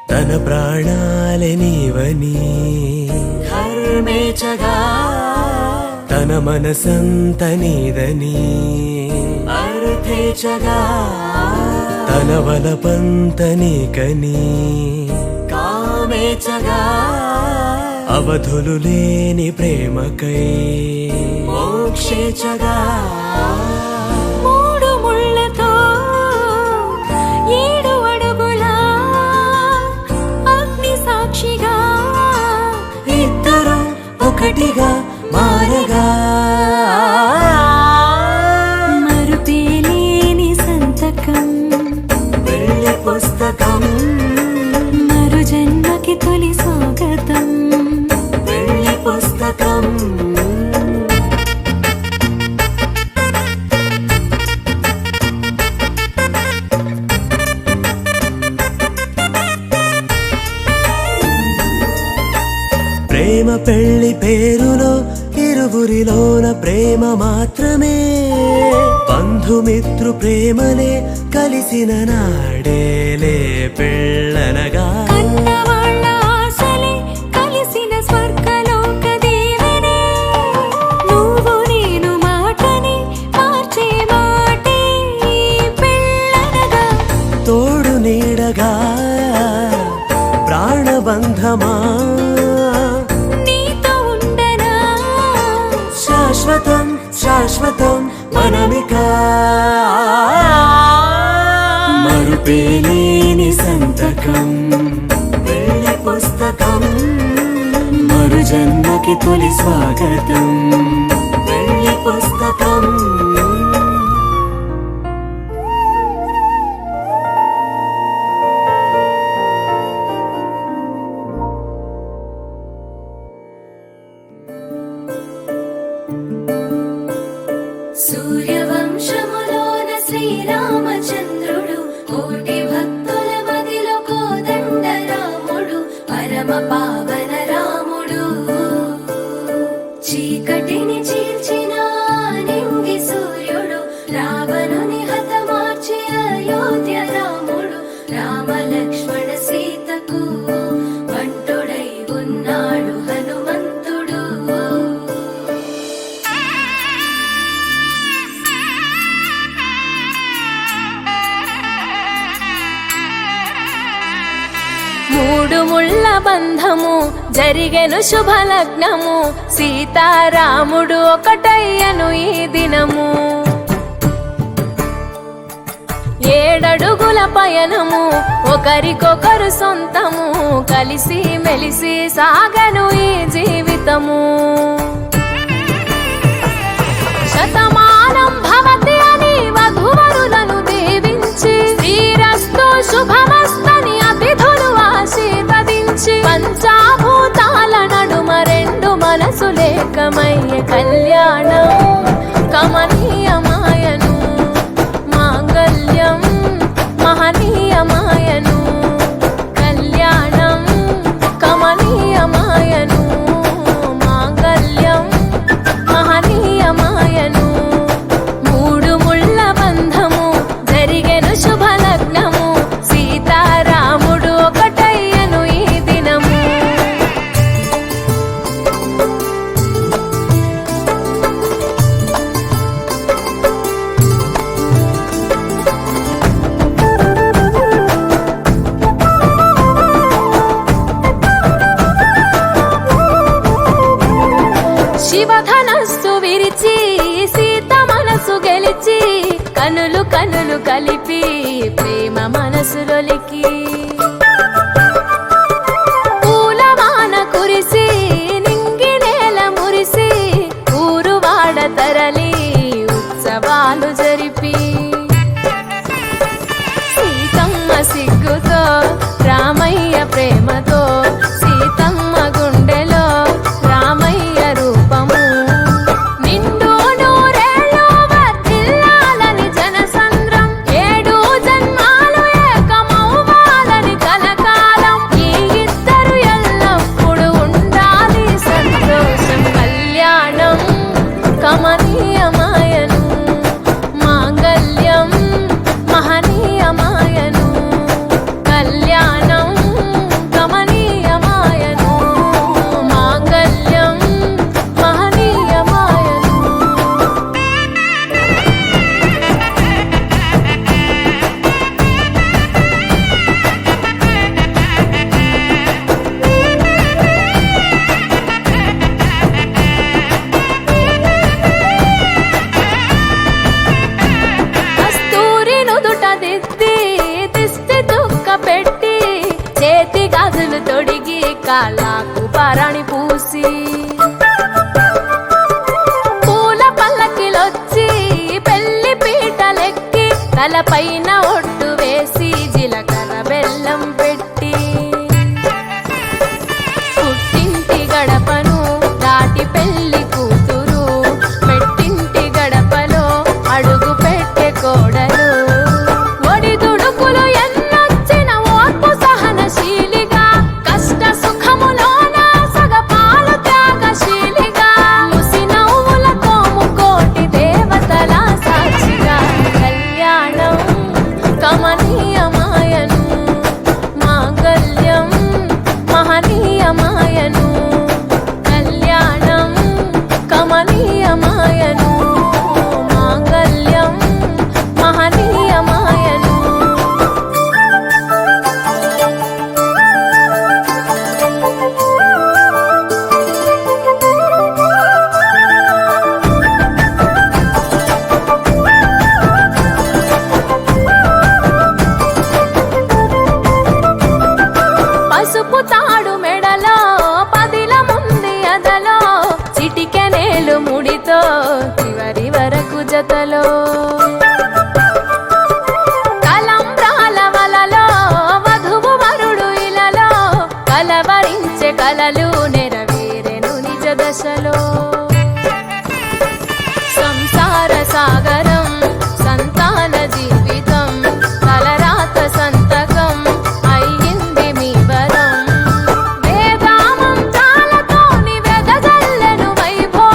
S8: తన ప్రాణాలే నీవని
S1: ధర్మేచగా
S8: తన మనసంత నీదని
S1: అర్థేచగా
S8: తన వలపంత నీకని
S1: కామేచగా
S8: అవధులు లేని ప్రేమకై
S1: మోక్షేచగా
S7: మూడు ముళ్ళతో 7 అడుగుల అగ్ని సాక్షిగా
S1: ఇద్దరు ఒకటిగా మారగా
S7: మరుపేలేని సంతకం
S1: వెళ్ళి పుస్తకం
S7: మరు జన్మకి తొలి స్వాగతం
S1: వెళ్ళి పుస్తకం
S8: ప్రేమ పెళ్లి పేరులో ఇరువురిలోన ప్రేమ మాత్రమే బంధుమిత్రు ప్రేమలే కలిసిన నాడేలే పెళ్ళనగా
S7: కన్నవాళ్ళ ఆశలే కలిసిన స్వర్గలోక దీవెనే నువ్వు నేను మాటని మార్చే మాటే పెళ్ళనగా
S8: తోడు నీడగా ప్రాణబంధమా శాశ్వతం శాశ్వతం మనమిక మరుపేలేని సంతకం
S1: వెళ్ళి పుస్తకం
S8: మరు జన్మకి తొలి స్వాగతం
S1: వెళ్ళి పుస్తకం
S2: చీకటిని చీల్చిన నింగి సూర్యుడు రావణుని హతమార్చి అయోధ్య రాముడు రామ లక్ష్మణ సీతకు వంటుడై ఉన్నాడు హనుమంతుడు.
S9: మూడు ముళ్ళ బంధము జరిగెను శుభలగ్నము సీతారాముడు ఒకటయ్యను ఈ దినము. 7 అడుగుల పయనము ఒకరికొకరు సొంతము కలిసి మెలిసి సాగను ఈ జీవితము. శతమానం భవతి అని వధువరులను దీవించి శ్రీరస్తు శుభమస్తని అతిథులు ఆశీర్వదించి పంచాభూతాల నడుమ 2 మనసులేకమయ్యే కళ్యాణం కమనీయమాయను మాంగళ్యం మహనీయమాయను కళ్యాణం కమనీయమాయను మాంగళ్యం మహనీయమాయను. 3 ముళ్ళ బంధము జరిగెను శుభలగ్నము సీతారాముడు ఒకటయ్యను ఈ దినము. శివధనస్సు విరిచి సీత మనసు గెలిచి కనులు కనులు కలిపి ప్రేమ మనసులొలికి పూలవాన కురిసి నింగి నేల మురిసి ఊరువాడ తరలి ఉత్సవాలు జరిపి సీతమ్మ సిగ్గుతో రామయ్య ప్రేమతో సీతమ్మ గుండెలో రామయ్య రూపము నిండు నూరేళ్ళు వర్ధిల్లాలని జనసంద్రం 7 జన్మాలు ఏకమవ్వాలని కలకాలం ఈ ఇద్దరు ఎల్లప్పుడూ ఉండాలి సంతోషం. కళ్యాణం కమనీయమాయను మాంగళ్యం మహనీయమాయను కళ్యాణం కమనీయమాయను మాంగళ్యం మహనీయమాయను. కస్తూరి నుదుట దిద్ది దిష్టి దుక్క పెట్టి చేతి గాజులు తొడిగి కాళ్ళకు పారాణి పూసి పూల పల్లకిలొచ్చి పెళ్లి పీటలెక్కి తలపైన ఒట్టు వేసి జీలకర్ర బెల్లం పెట్టి పుట్టింటి గడపను దాటి పెళ్లి కూతురు మెట్టింటి గడపలో అడుగు పెట్టే కోడలు ఒడిదుడుకులు ఎన్నొచ్చిన ఓర్పు సహనశీలిగా కష్ట సుఖములోన సగపాలు త్యాగశీలిగా ముసి నవ్వులతో ముకోటి దేవతల సాక్షిగా కళ్యాణం కమనీయమాయను మాంగళ్యం మహనీయమాయను కళ్యాణం కమనీయమాయను మాంగళ్యం మహనీయమాయను. పసుపు తాడు మెడలో పదిల ముంది అదలో చిటికెనేలు ముడితో చివరి వరకు జతలో కలంబ్రాల వలలో వధువు వరుడు ఇలలో కలవరించే కలలు నెరవేరెను నిజ దశలో. సంసార సాగరం సంతాన జీవితం తలరాత సంతకం అయ్యింది మీ వరం వేదామం చాలతో నివెదజల్లెను వైభో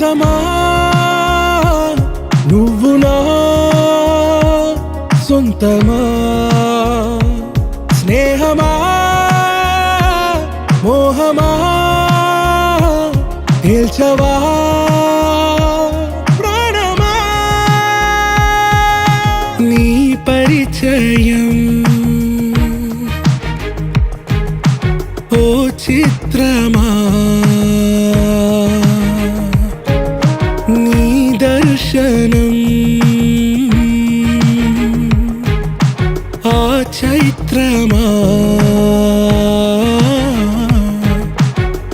S6: అందమా నువ్వు నా సొంతమా స్నేహమా మోహమా తేల్చవా ప్రాణమా నీ పరిచయం ఓ చిత్రమా నీ దర్శనం ఆ చైత్రమా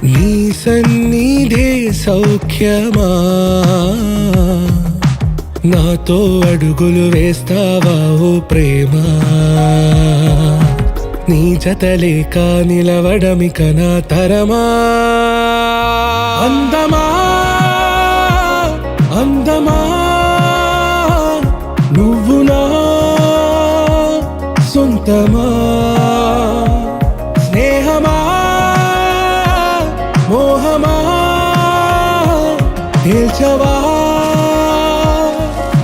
S6: నీ సన్నిధే సౌఖ్యమా నాతో అడుగులు వేస్తావా ఓ ప్రేమ నీ జతలేక నిలవడమిక నా తరమా అందమా అందమా నువ్వు నా సొంతమా స్నేహమా మోహమా తేల్చవా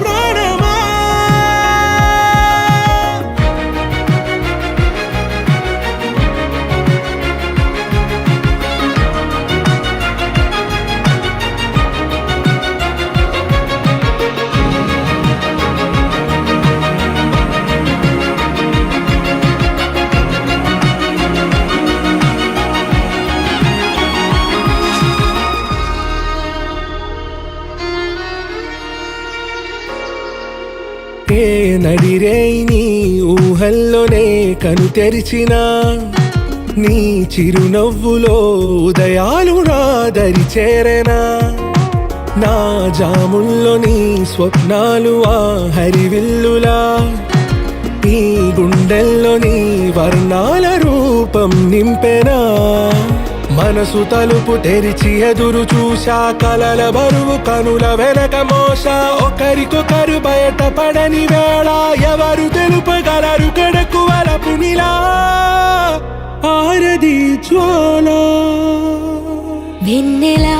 S6: ప్రాణమా ఏ నడిరే నీ ఊహల్లోనే కను తెరిచిన నీ చిరునవ్వులో ఉదయాలు నా దరి చేరెనా నా జాముల్లో నీ స్వప్నాలు ఆ హరివిల్లులా ఈ గుండెల్లో నీ వర్ణాల రూపం నింపెనా మనసు తలుపు తెరిచి ఎదురు చూశా కలల బరువు కనుల వెనక మోసా ఒకరికొకరు బయట పడని వేళ ఎవరు తెలుపగలరు గడకు వలపు నిలా ఆరది జ్వాల
S7: వెన్నెలా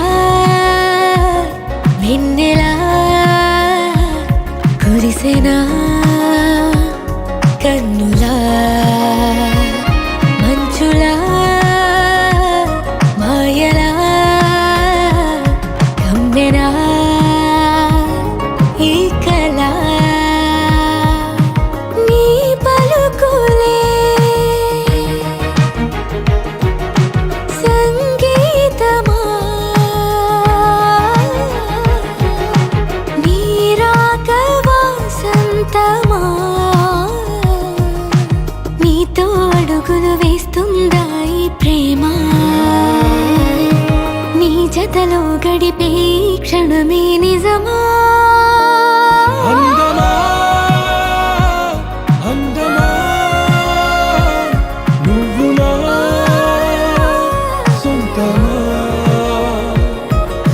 S7: వెన్నెలా కురిసెనా కన్నులా మంచులా మాయలా కమ్మెనా ఈ కళ నీ పలుకులే సంగీతమా నీ రాక వాసంతమా నీతో అడుగులు వేస్తుందా ఈ ప్రేమ నీ జతలో గడిపే క్షణమే నిజమా
S6: అందమా అందమా నువ్వు నా సొంతమా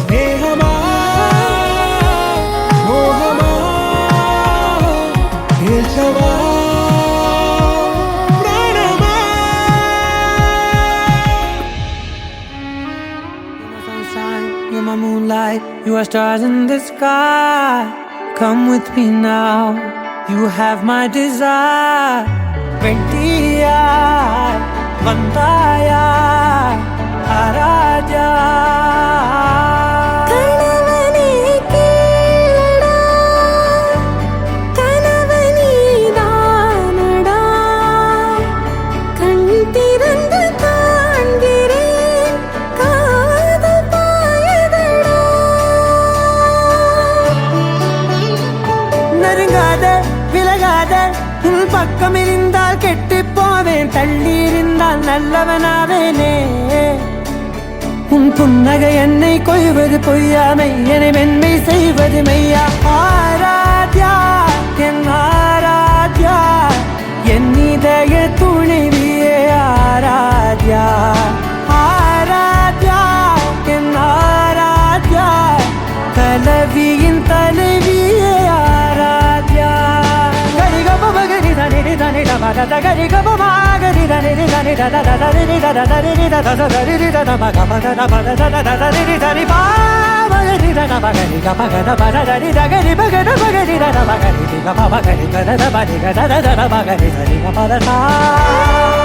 S6: స్నేహమా మోహమా తేల్చవా ప్రాణమా
S11: You're my moonlight, you are stars in the sky. Come with me now, you have my desire. Ventiya, Vandaya, Araja.
S7: కలవనే కీలడా కలవని దానడా కంటిరందు కాంగిరే కాదు పాయదడా
S11: நெருங்காதே விலகாதே உன் பக்கம் இருந்தால் கெட்டுப் போவேன் தள்ளி இருந்தால் நல்லவனாவேனே உன் புன்னகை என்னை கொய்வது பொய்யாமை என்னை மென்மை செய்வது மெய்யா ஆராத்யா என் ஆராத்யா என் இதய துணிவியே ஆராத்யா ஆராத்யா என் ஆராத்யா கலவியின் தலைவியே ஆராத்யா கரிகப மகரி தனி தனி தமத கரிகப மகரி தனி தனி தத தரி தத தரி தத தரி தத மகமத தமத தத தரி தரி பா மகரி தன bagari ga bagada barari dagari bagada bagari da bagari ga bagari da bagari ga da bagari ga bagada.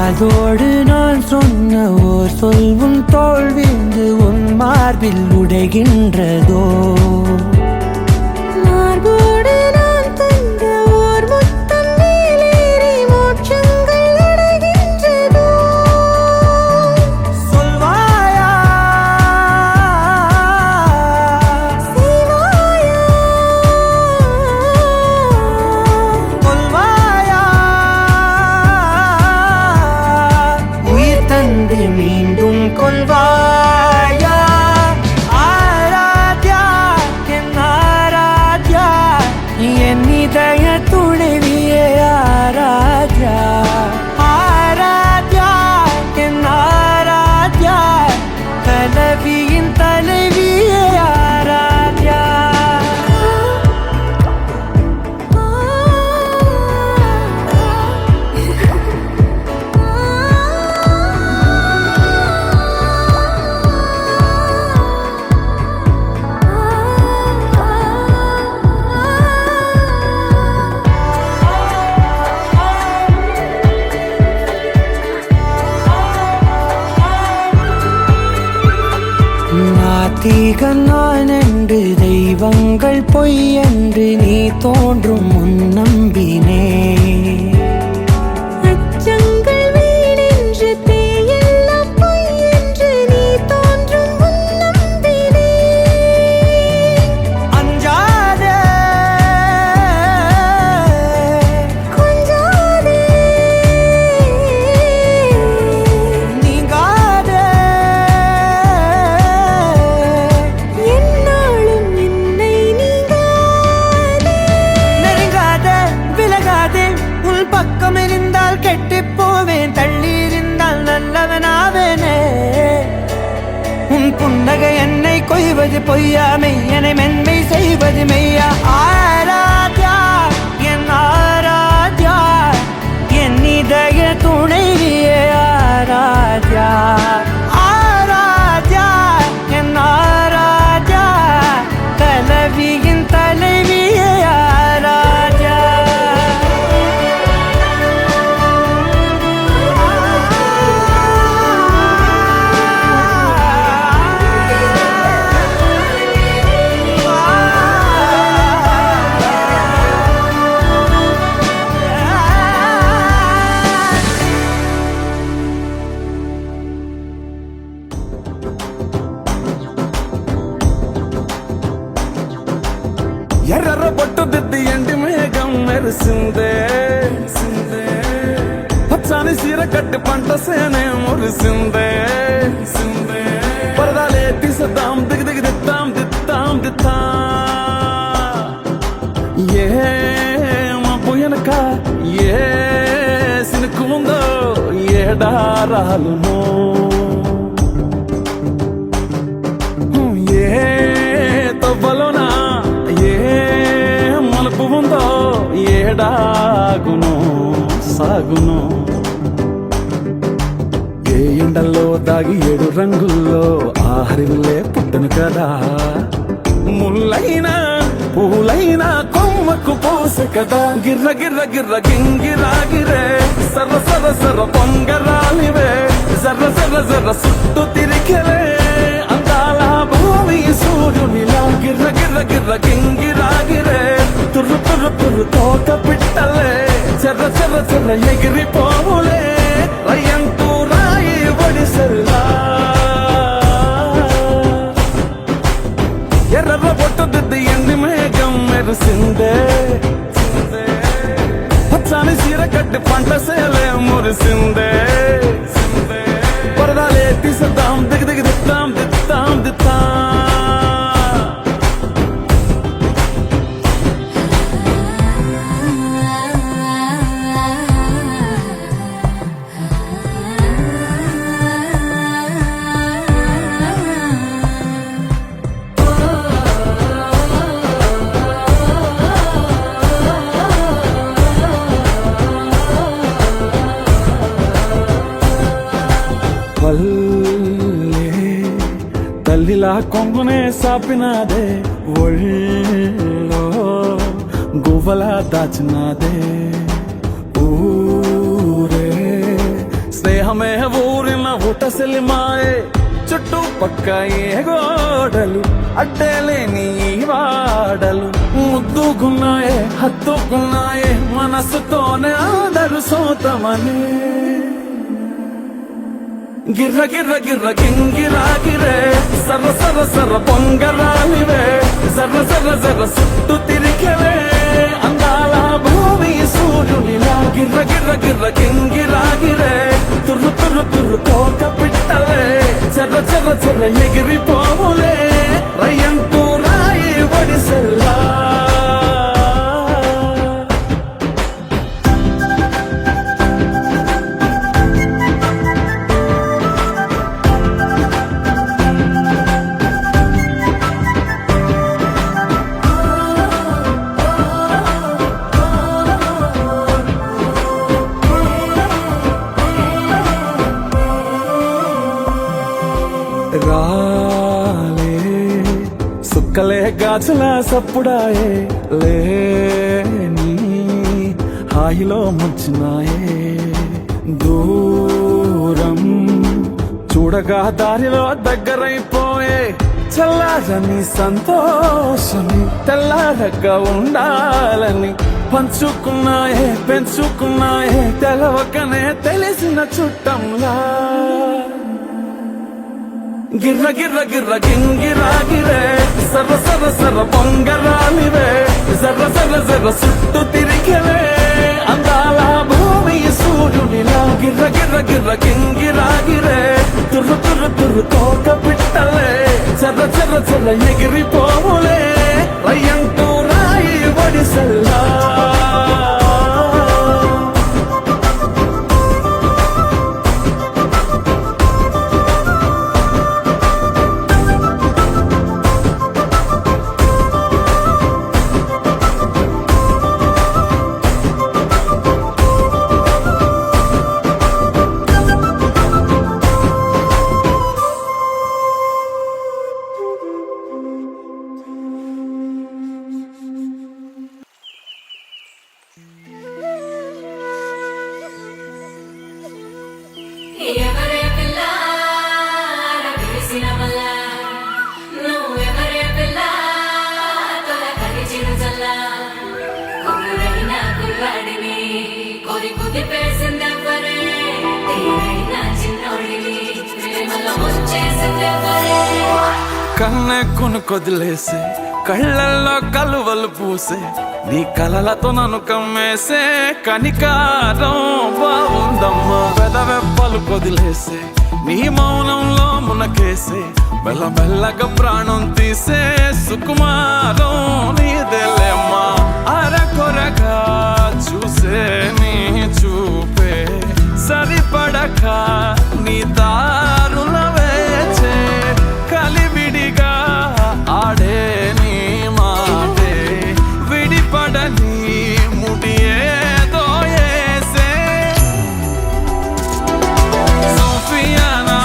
S11: அதோடு நான் சொன்ன ஓர் சொல்வும் தோல்விந்து உன் மார்பில் உடைகின்றதோ மார்போடு நான் தந்த ஓர் முத்தம் மேலேறி மோட்சங்கள் அடைகின்றதோ சொல்வாயா செய்வாயா கொல்வாயா உயிர் தந்து மீண்டும் கொள்வாயா ஆராத்யா என் ஆராத்யா என் இதய துணைவியே ஆராத்யா ஆராத்யா என் ஆராத்யா கலவியின் தலைவியே ஆராத்யா நாத்திகன் நான் என்று தெய்வங்கள் பொய் என்று நீ தோன்றும் முன் நம்பினே அச்சங்கள் வீடென்று பேயெல்லாம் பொய் என்று நீ தோன்றும் முன் நம்பினே அஞ்சாதே கொஞ்சாதே நீங்காதே என்னாலும் என்னை நீங்காதே நெருங்காதே விலகாதே உள் பக்கம் இருந்தால் கெட்டுப் போவேன் தள்ளி இருந்தால் நல்லவனாவேனே உன் புன்னகை என்னை கொய்வது பொய்யா மெய்யனை மென்மை செய்வது மெய்யா ஆராத்யா என் ஆராத்யா என் இதய துணைவியே ஆராத்யா ஆராத்யா என் ஆராத்யா கலவியின் தலைவியே ஆராத்யா
S6: ఎర్ర బొట్టు దిద్ది ఎండి మేఘం మెరిసిందే పచ్చని సీర కట్టి పంట సేనే మురిసిందే పరదాలే తీసద్దాం దిగి దిగి దిత్తాం దిత్తాం దిత్తా ఏ మబ్బు వెనక ఏ సినుకు ఉందో ఏడారాలునో ఏ తవ్వలోనా ఏ మలుపు ఉందో ఏడాగునో సాగునో ఏ ఎండల్లో దాగి 7 రంగుల్లో ఆహరివులే పుట్టను కదా ముల్లైనా పూలైనా కొమ్మకు పోసె కదా గిర్ర గిర్ర గిర్ర గింగిరాగిరే సర్ర సర్ర సర్ర పొంగరాలివే జర్ర జర్ర జర్ర సుట్టు తిరిగలే అందాల భూమి సూర్యునిలా గిర్ర గిర్ర గిర్ర గింగిరాగిరే తుర్రు తుర్రు తుర్రు తోట పిట్టలే చెర్ర చెర్ర చెర్ర ఎగిరిపోవులే రయ్యంటూ రాయి ఒడిసెల్లా ఎర్ర బొట్టు దిద్ది ఎండి మేఘం మెరిసిందే పచ్చని సీర కట్టి పంట సేలే మురిసిందే పరదాలే తీసద్దాం దిగి దిగి దిత్తాం దిత్తాం దిత్తా
S12: కోయిలా కొంగునే సాపినాదే ఒళ్ళో గువ్వలా దాచినాదే ఊరే స్నేహమే ఊరిన ఊటసెలి మాయే చుట్టుపక్క ఏ గోడలు అడ్డలేని వాడలు ముద్దుకున్నాయే హత్తుకున్నాయే మనసుతోనే ఆదరు సోతమని గిర్ర గిర్ర గిర్ర గింగిరాగిరే సర్ర సర్ర సర్ర పొంగరాలివే సర్ర సర్ర సర్ర సుట్టు తిరిగలే అందాల భూమి సూర్యునిలా గిర్ర గిర్ర గిర్ర గింగిరాగిరే తుర్రు తుర్రు తుర్రు తోక పిట్టలే చెర్ర చెర్ర చెర్ర ఎగిరిపోవులే రయ్యంటూ రాయి వడిసెల్లా రాలే సుక్కలే గాజుల సప్పుడాయే లేని హాయిలో ముంచినాయే దూరం చూడగా దారిలో దగ్గరైపోయే చల్లారని సంతోషమి తెల్లారగా ఉండాలని పంచుకున్నాయే పెంచుకున్నాయే తెలవకనే తెలిసిన చుట్టంలా గిర్ర గిర్ర గిర్ర గింగిరాగిరే సర్ర సర్ర సర్ర పొంగరాలివే సర్ర సర్ర సర్ర సుట్టు తిరిగలే అందాల భూమి సూర్యునిలా గిర్ర గిర్ర గిర్ర గింగిరాగిరే తుర్రు తుర్రు తుర్రు తోక పిట్టలే చెర్ర చెర్ర చెర్ర ఎగిరిపోవులే రయ్యంటూ రాయి వడిసెల్లా
S2: ఎవరే పిల్ల రవిసిన వల్ల నువ్వెవరే పిల్ల తొలకరి చిరుజల్ల కొడురైన కుర్రాడిని కొరి కుదిపేసిందెవ్వరే తీరైన చిన్నోడిని ప్రేమలో ముంచేసిందెవ్వరే
S12: కన్నె కొనుకొదిలేసే కళ్ళల్లో కలువలు పూసే నీ కలలతో నన్ను కమ్మేసే కనికారం బాగుందమ్మా పెదవెప్పలు కొదిలేసే నీ మౌనంలో మునకేసే మెల్ల మెల్లగా ప్రాణం తీసే సుకుమారం నీదేలేమ్మా అరకొరగా చూసే నీ చూపే సరిపడక నీ దారుల వేచే కలివిడిగా ఆడే నీ మాటే విడిపడని ముడియేదో ఏసే సోఫియానా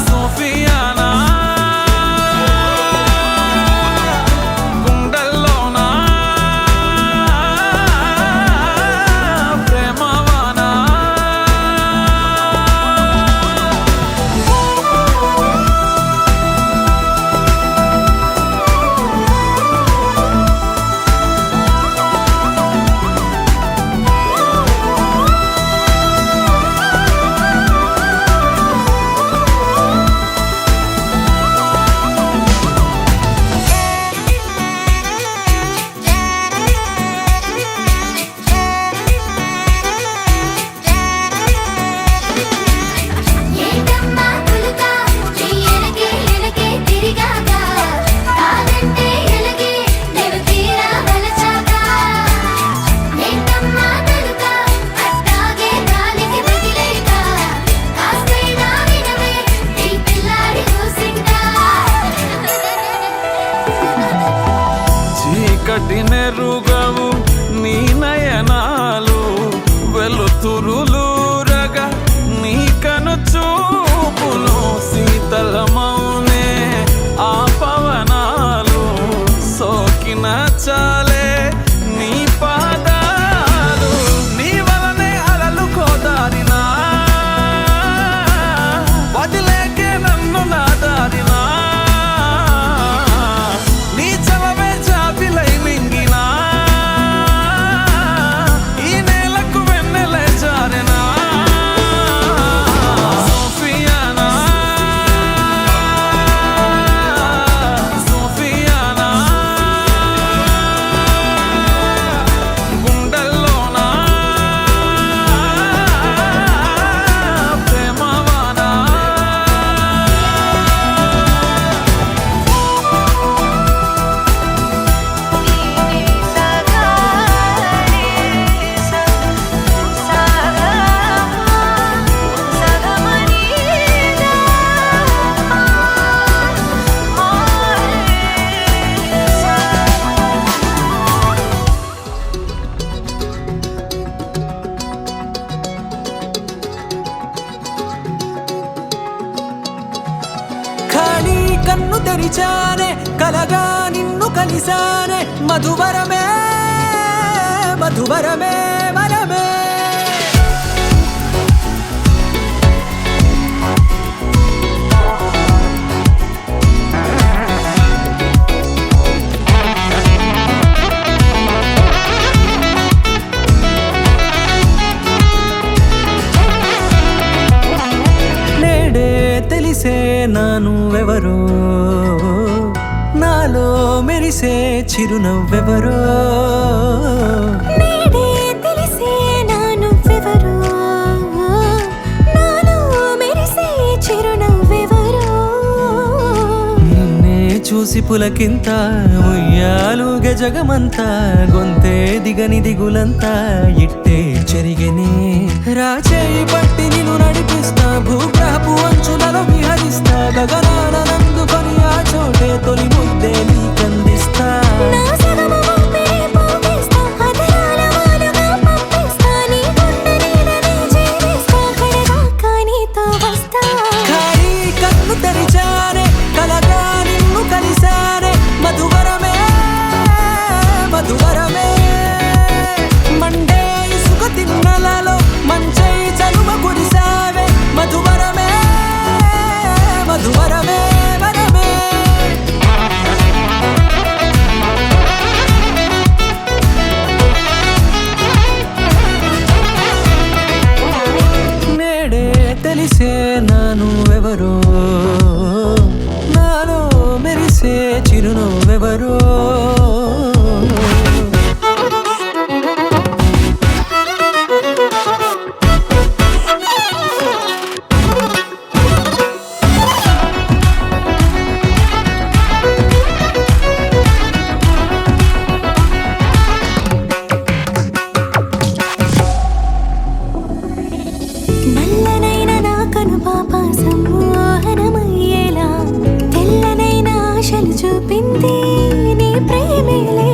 S12: సోఫియానా గుండెల్లోనా ప్రేమవానా
S2: ఏంటమ్మా పులుక ఎనకే ఎనకే తిరిగాక కాదంటే ఎలగే నేను తీరా వలచాక ఏంటమ్మా తలుక అట్టాగే గాలికి వదిలేక కాస్తైనా వినవే ఈ పిల్లాడి కూసింకా
S12: చీకటి నెరుగవు నీ నయనాలు వెలుతురులూరగా నీ కను చూపు
S6: కలిసానే మధువరమే మధువరమే వరమే నేడే తెలిసే నానువెవరో నాలో మెరిసే చిరునవ్వెవరో
S7: నేడే తెలిసే నానువెవరో నాలో మెరిసే చిరునవ్వెవరో
S6: నిన్నే చూసి పులకింత ఉయ్యాలుగ జగమంతా గొంతే దిగని దిగులంతా ఇట్టే చెరిగెనే రాచేయి పట్టి నిన్ను నడిపిస్తా భూగ్రహపు అంచులలో విహరిస్తా గగనాన నందుకొని ఆ చోటే తొలి ముద్దే నీకందిస్తా
S7: నా సగము ఊపిరి పోగేస్తా అధరాల వాలుగా పంపిస్తా నీ గుండె నీడనే చేరేస్తా కడదాకా నీతో వస్తా
S6: ఖాళీ కన్ను తెరిచానే కలగా నిన్ను కలిసానే మధువరమే మధువరమే మండే ఇసుక తిన్నలలో మంచై చలువ కురిసావే మధువరమే మధువరమే వరమే నేడే తెలిసే నానువెవరో నాలో మెరిసే చిరునవ్వెవరో
S7: నల్లనైన నా కనుపాప సమ్మోహనమయ్యేలా తెల్లనైన ఆశలు చూపింది నీ ప్రేమేలే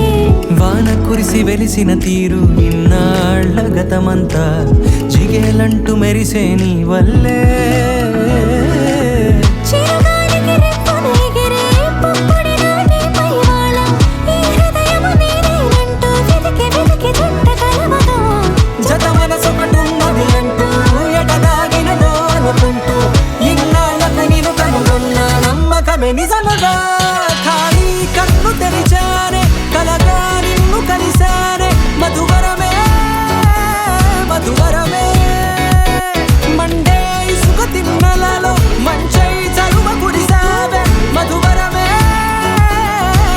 S6: వాన కురిసి వెలిసిన తీరు ఇన్నాళ్ల గతమంతా జిగేలంటూ మెరిసే నీ వల్లే
S7: చిరుగాలికి రెప్పను ఎగిరే పుప్పొడి నాటి పైవాళ ఈ హృదయము నీదేనంటూ వెతికి వెతికి జంట కలవగా
S6: జత మనసొకటున్నది అంటూ ఎటదాగినదో అనుకుంటూ ఇన్నాళ్లకు నేను కనుగొన్న నమ్మకమే నిజముగా ఖాళీ కన్ను తెరిచానే కలగా నిన్ను కలిసానే మధువరమే మధువరమే మండే ఇసుక తిన్నలలో మంచై చలువ కురిసావే మధువరమే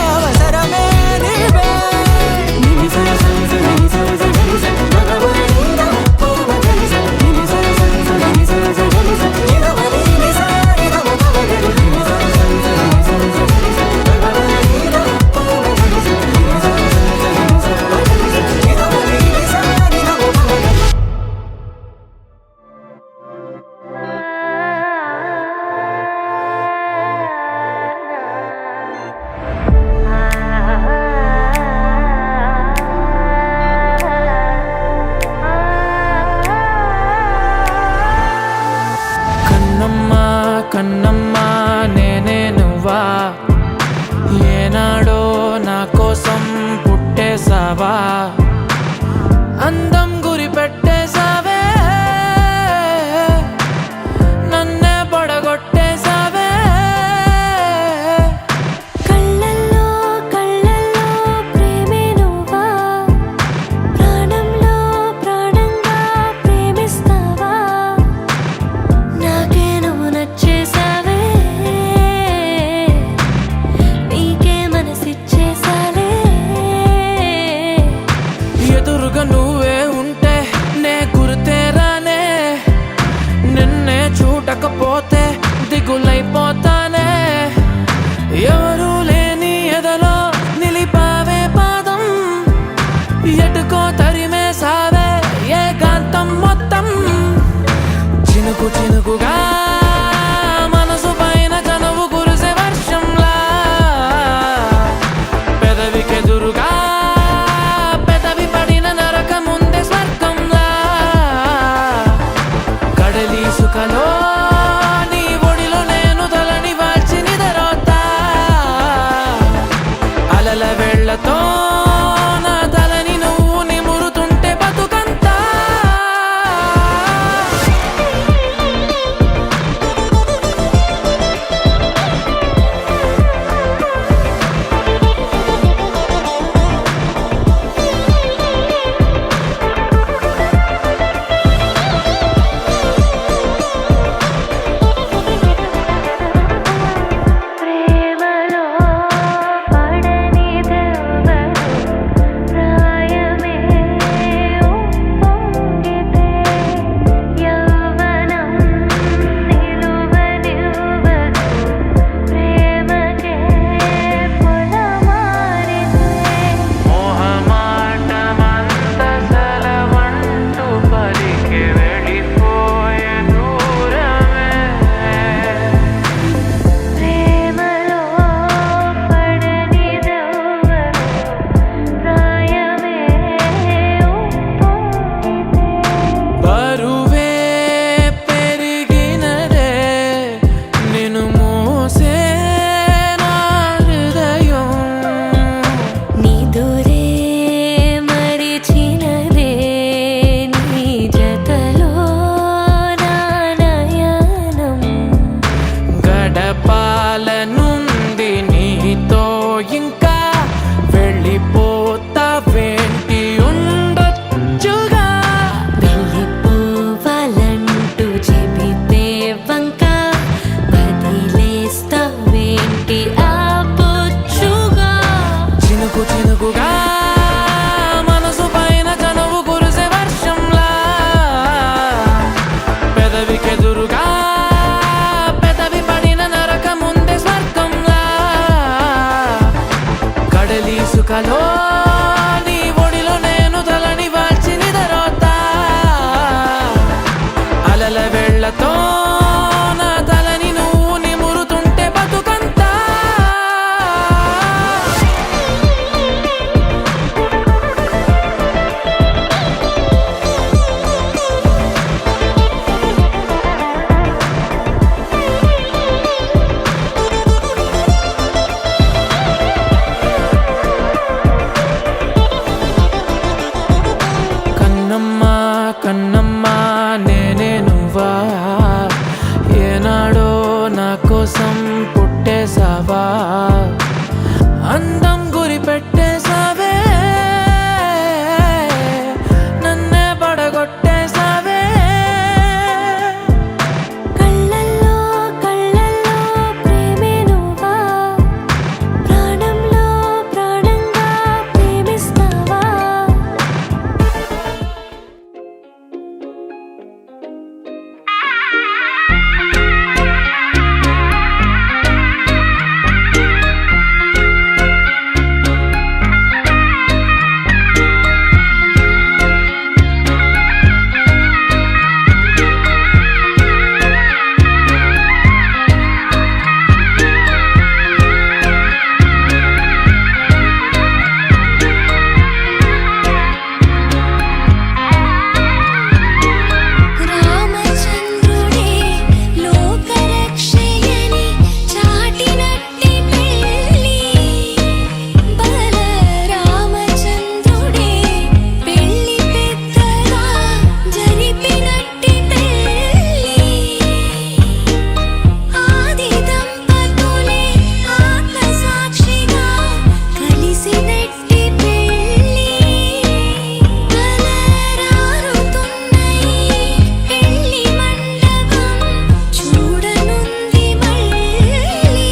S6: అవసరమే నీవే
S11: కన్నమ్మా కన్నమ్మా నేనే నువ్వా ఏనాడో నా కోసం పుట్టేసావా అందం గురి పెట్టేసావే నన్నే పడగొట్టేసావే
S7: కళ్ళల్లో కళ్ళల్లో ప్రేమే నువ్వా ప్రాణంలో ప్రాణంగా ప్రేమిస్తావా నాకే నువ్వు నచ్చేసావే నీకే మనసిచ్చేసాలే
S11: ఎదురుగా నువ్వే ఉంటే నే గుర్తేరానే నిన్నే చూడకపోతే దిగులైపోతానే ఎవరు లేని ఎదలో నిలిపావే పాదం ఎటుకో తరిమేసావే ఏకాంతం మొత్తం చినుకు చినుకుగా మనసు పైన చనువు కురిసే వర్షంలా పెదవికెదురుగా పెదవి పడిన నరక ముందే స్వర్గంలా కడలి సుఖలో నీ ఒడిలో నేను తలని వాల్చి నిదరోతా అలల అలల వేళ్లతో నా తలని నువ్వు నిమురుతుంటే బతుకంతా
S7: ప్రేమలో పడని దెవ్వరు ప్రాయమే ఉప్పొంగితే యవ్వనం నిలువనివ్వదు ప్రేమకే పొలమారితే
S11: మోహమాటమంత సెలవంటూ పలికి వెళ్ళిపోయే దూరమే
S7: ప్రేమలో పడని దెవ్వరు ప్రాయమే ఉప్పొంగితే
S11: బరువే పెరిగినదే నిన్ను మోసే నా హృదయం
S7: నిదురే మరిచినదే నీ జతలో నా నయనం
S11: గడపాలనుంది నీతో ఇంకా వెళ్ళిపోతావేంటి ఉండొచ్చుగా
S7: వెళ్ళిపోవాలంటూ చెబితే వంక వదిలేస్తావేంటి ఆపొచ్చుగా
S11: చినుకు చినుకుగా మనసు పైన కనువు కురిసే వర్షంలా పెదవికెదురుగా పెదవి పడిన నరక ముందే స్వర్గంలా కడలి సుఖలో నీ ఒడిలో నేను తలని వాల్చి నిదరోతా అలల వేళ్లతో నా తలని నువ్వు నిమురుతుంటే బతుకంతా కన్నమ్మా కన్నమ్మా నేనే నువ్వా ఏనాడో నా కోసం పుట్టేసావా అందం గురి పెట్టేసావే నన్నే పడగొట్టేసావే
S7: కళ్ళల్లో కళ్ళల్లో ప్రేమే నువ్వా ప్రాణంలో ప్రాణంగా ప్రేమిస్తావా రామచంద్రుడే లోకరక్షయని చాటినట్టి పెళ్ళి బల రామచంద్రుడే పెళ్ళి పెద్దగా జరిపినట్టి పెళ్ళి ఆది దంపతులే ఆత్మ సాక్షిగా కలిసినట్టి పెళ్ళి అలరారుతున్నై పెళ్ళి మండపం చూడనుంది మళ్ళీ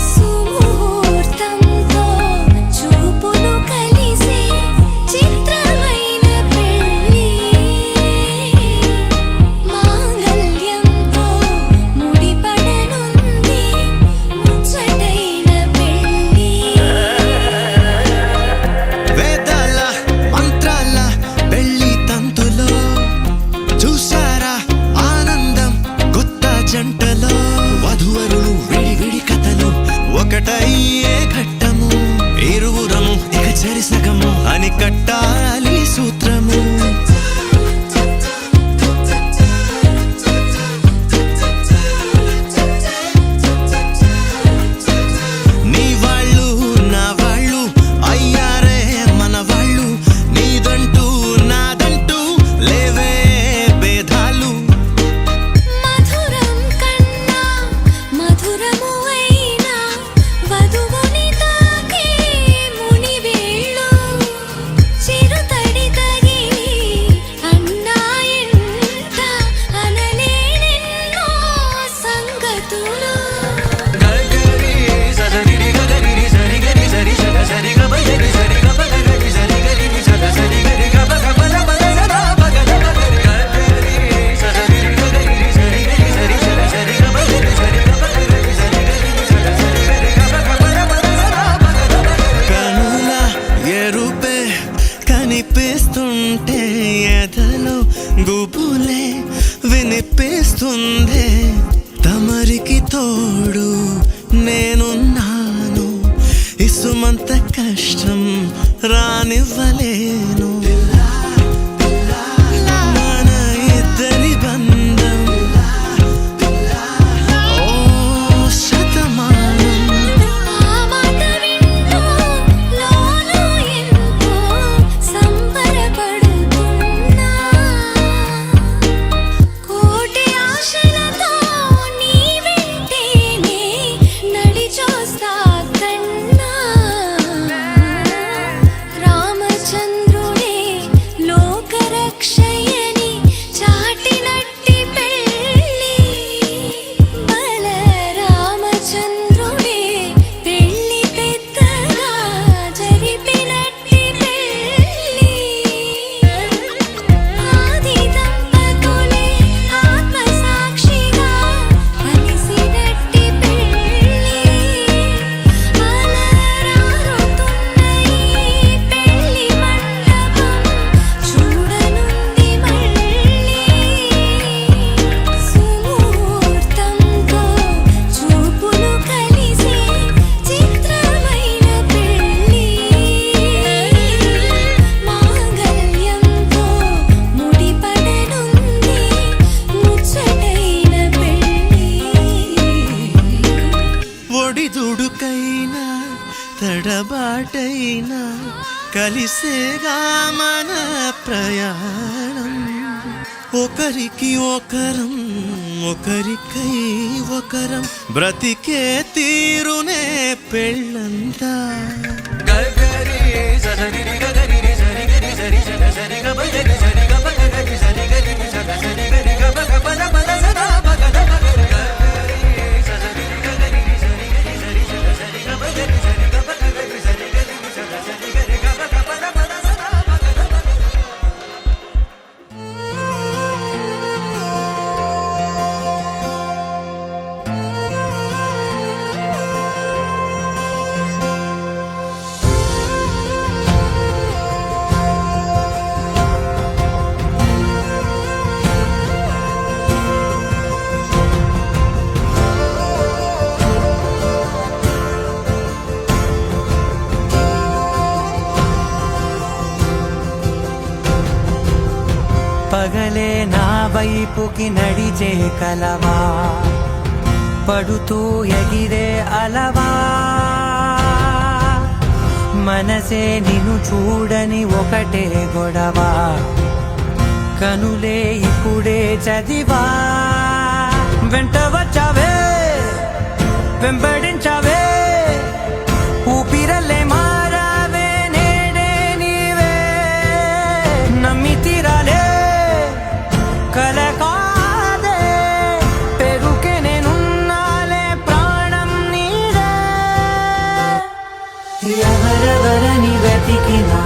S7: సుముహూర్తంతో చూపులు కలిసే చిత్రమైన పెళ్ళి మాంగళ్యంతో ముడిపడనుంది ముచ్చటైన పెళ్ళి
S3: వేదాల మంత్రాల పెళ్లి తంతులో చూసారా ఆనందం కొత్త జంటలో వధువరులు విడి కథలు ఒకటయ్యే ఘట్టము ఇరువురము ఇక చెరిసగము అని కట్టాలి సూత్రము నీ వాళ్ళు నా అవుతుందే తమరికి తోడు నేనున్నాను ఇసుమంత కష్టం రానివ్వలేను మన ఇద్దరి బంధం ఓ శతమానం
S2: ఆ మాట వింటూ లోలో ఎంతో సంబరపడుతున్నా కోటి ఆశలతో నీ వెంటేనే నడిచొస్తా కన్నా రామచంద్రుడే లోకరక్షయని చాటినట్టి పెళ్ళి బల రామచంద్రుడే పెళ్ళి పెద్దగా జరిపినట్టి పెళ్ళి ఆది దంపతులే ఆత్మసాక్షిగా కలిసినట్టి పెళ్ళి అలరారుతున్న ఈ పెళ్ళి మండపం చూడనుంది మళ్ళీ సుముహూర్తంతో చూపులు కలిసి చిత్రమైన పెళ్ళి మాంగళ్యంతో ముడిపడనుంది ముచ్చటైన పెళ్ళి
S3: ఒడిదుడుకైనా తడబాటైనా కలిసేగా మన ప్రయాణం ఒకరికి ఒకరం ఒకరికై ఒకరం బ్రతికే తీరునే పెళ్ళంతా గగరి సరి గగరి సరి గరి సరి సరి గ బగరి సరి గ బగరి సరి గరి సరి గరి గ బగ పద పద సదా బగద బగరి గగరి సరి గగరి సరి గరి సరి సరి గ బగరి సరి గ బగరి సరి గరి సరి గరి గ బగ పద పద సదా బగద బగరి
S11: పగలే నా వైపుకి నడిచే కలవా పడుతూ ఎగిరే అలవా మనసే నిన్ను చూడని ఒకటే గొడవ కనులే ఇప్పుడే చదివా వెంట వచ్చావే వెంబడించావే ఊపిరల్లే మారావే నేడే నీవే నమ్మి తీరాలే కల కాదే పెరుకే నేనున్నాలే ప్రాణం నీడే ఎవరెవరని వెతికినా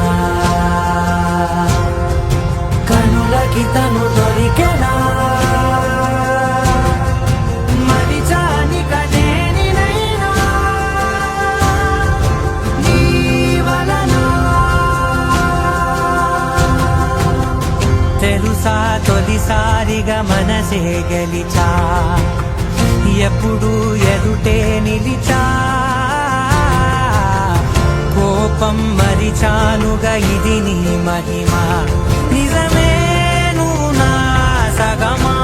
S11: కనులకి తను దొరికెనా మరిచాని కనేనినైనా నీ వలన తెలుసా తొలిసారిగా మనసే గెలిచా ఎప్పుడు ఎదుటే నిలిచా కోపం మరిచానుగా ఇది నీ మహిమ నిజమే నువ్వు నా సగమా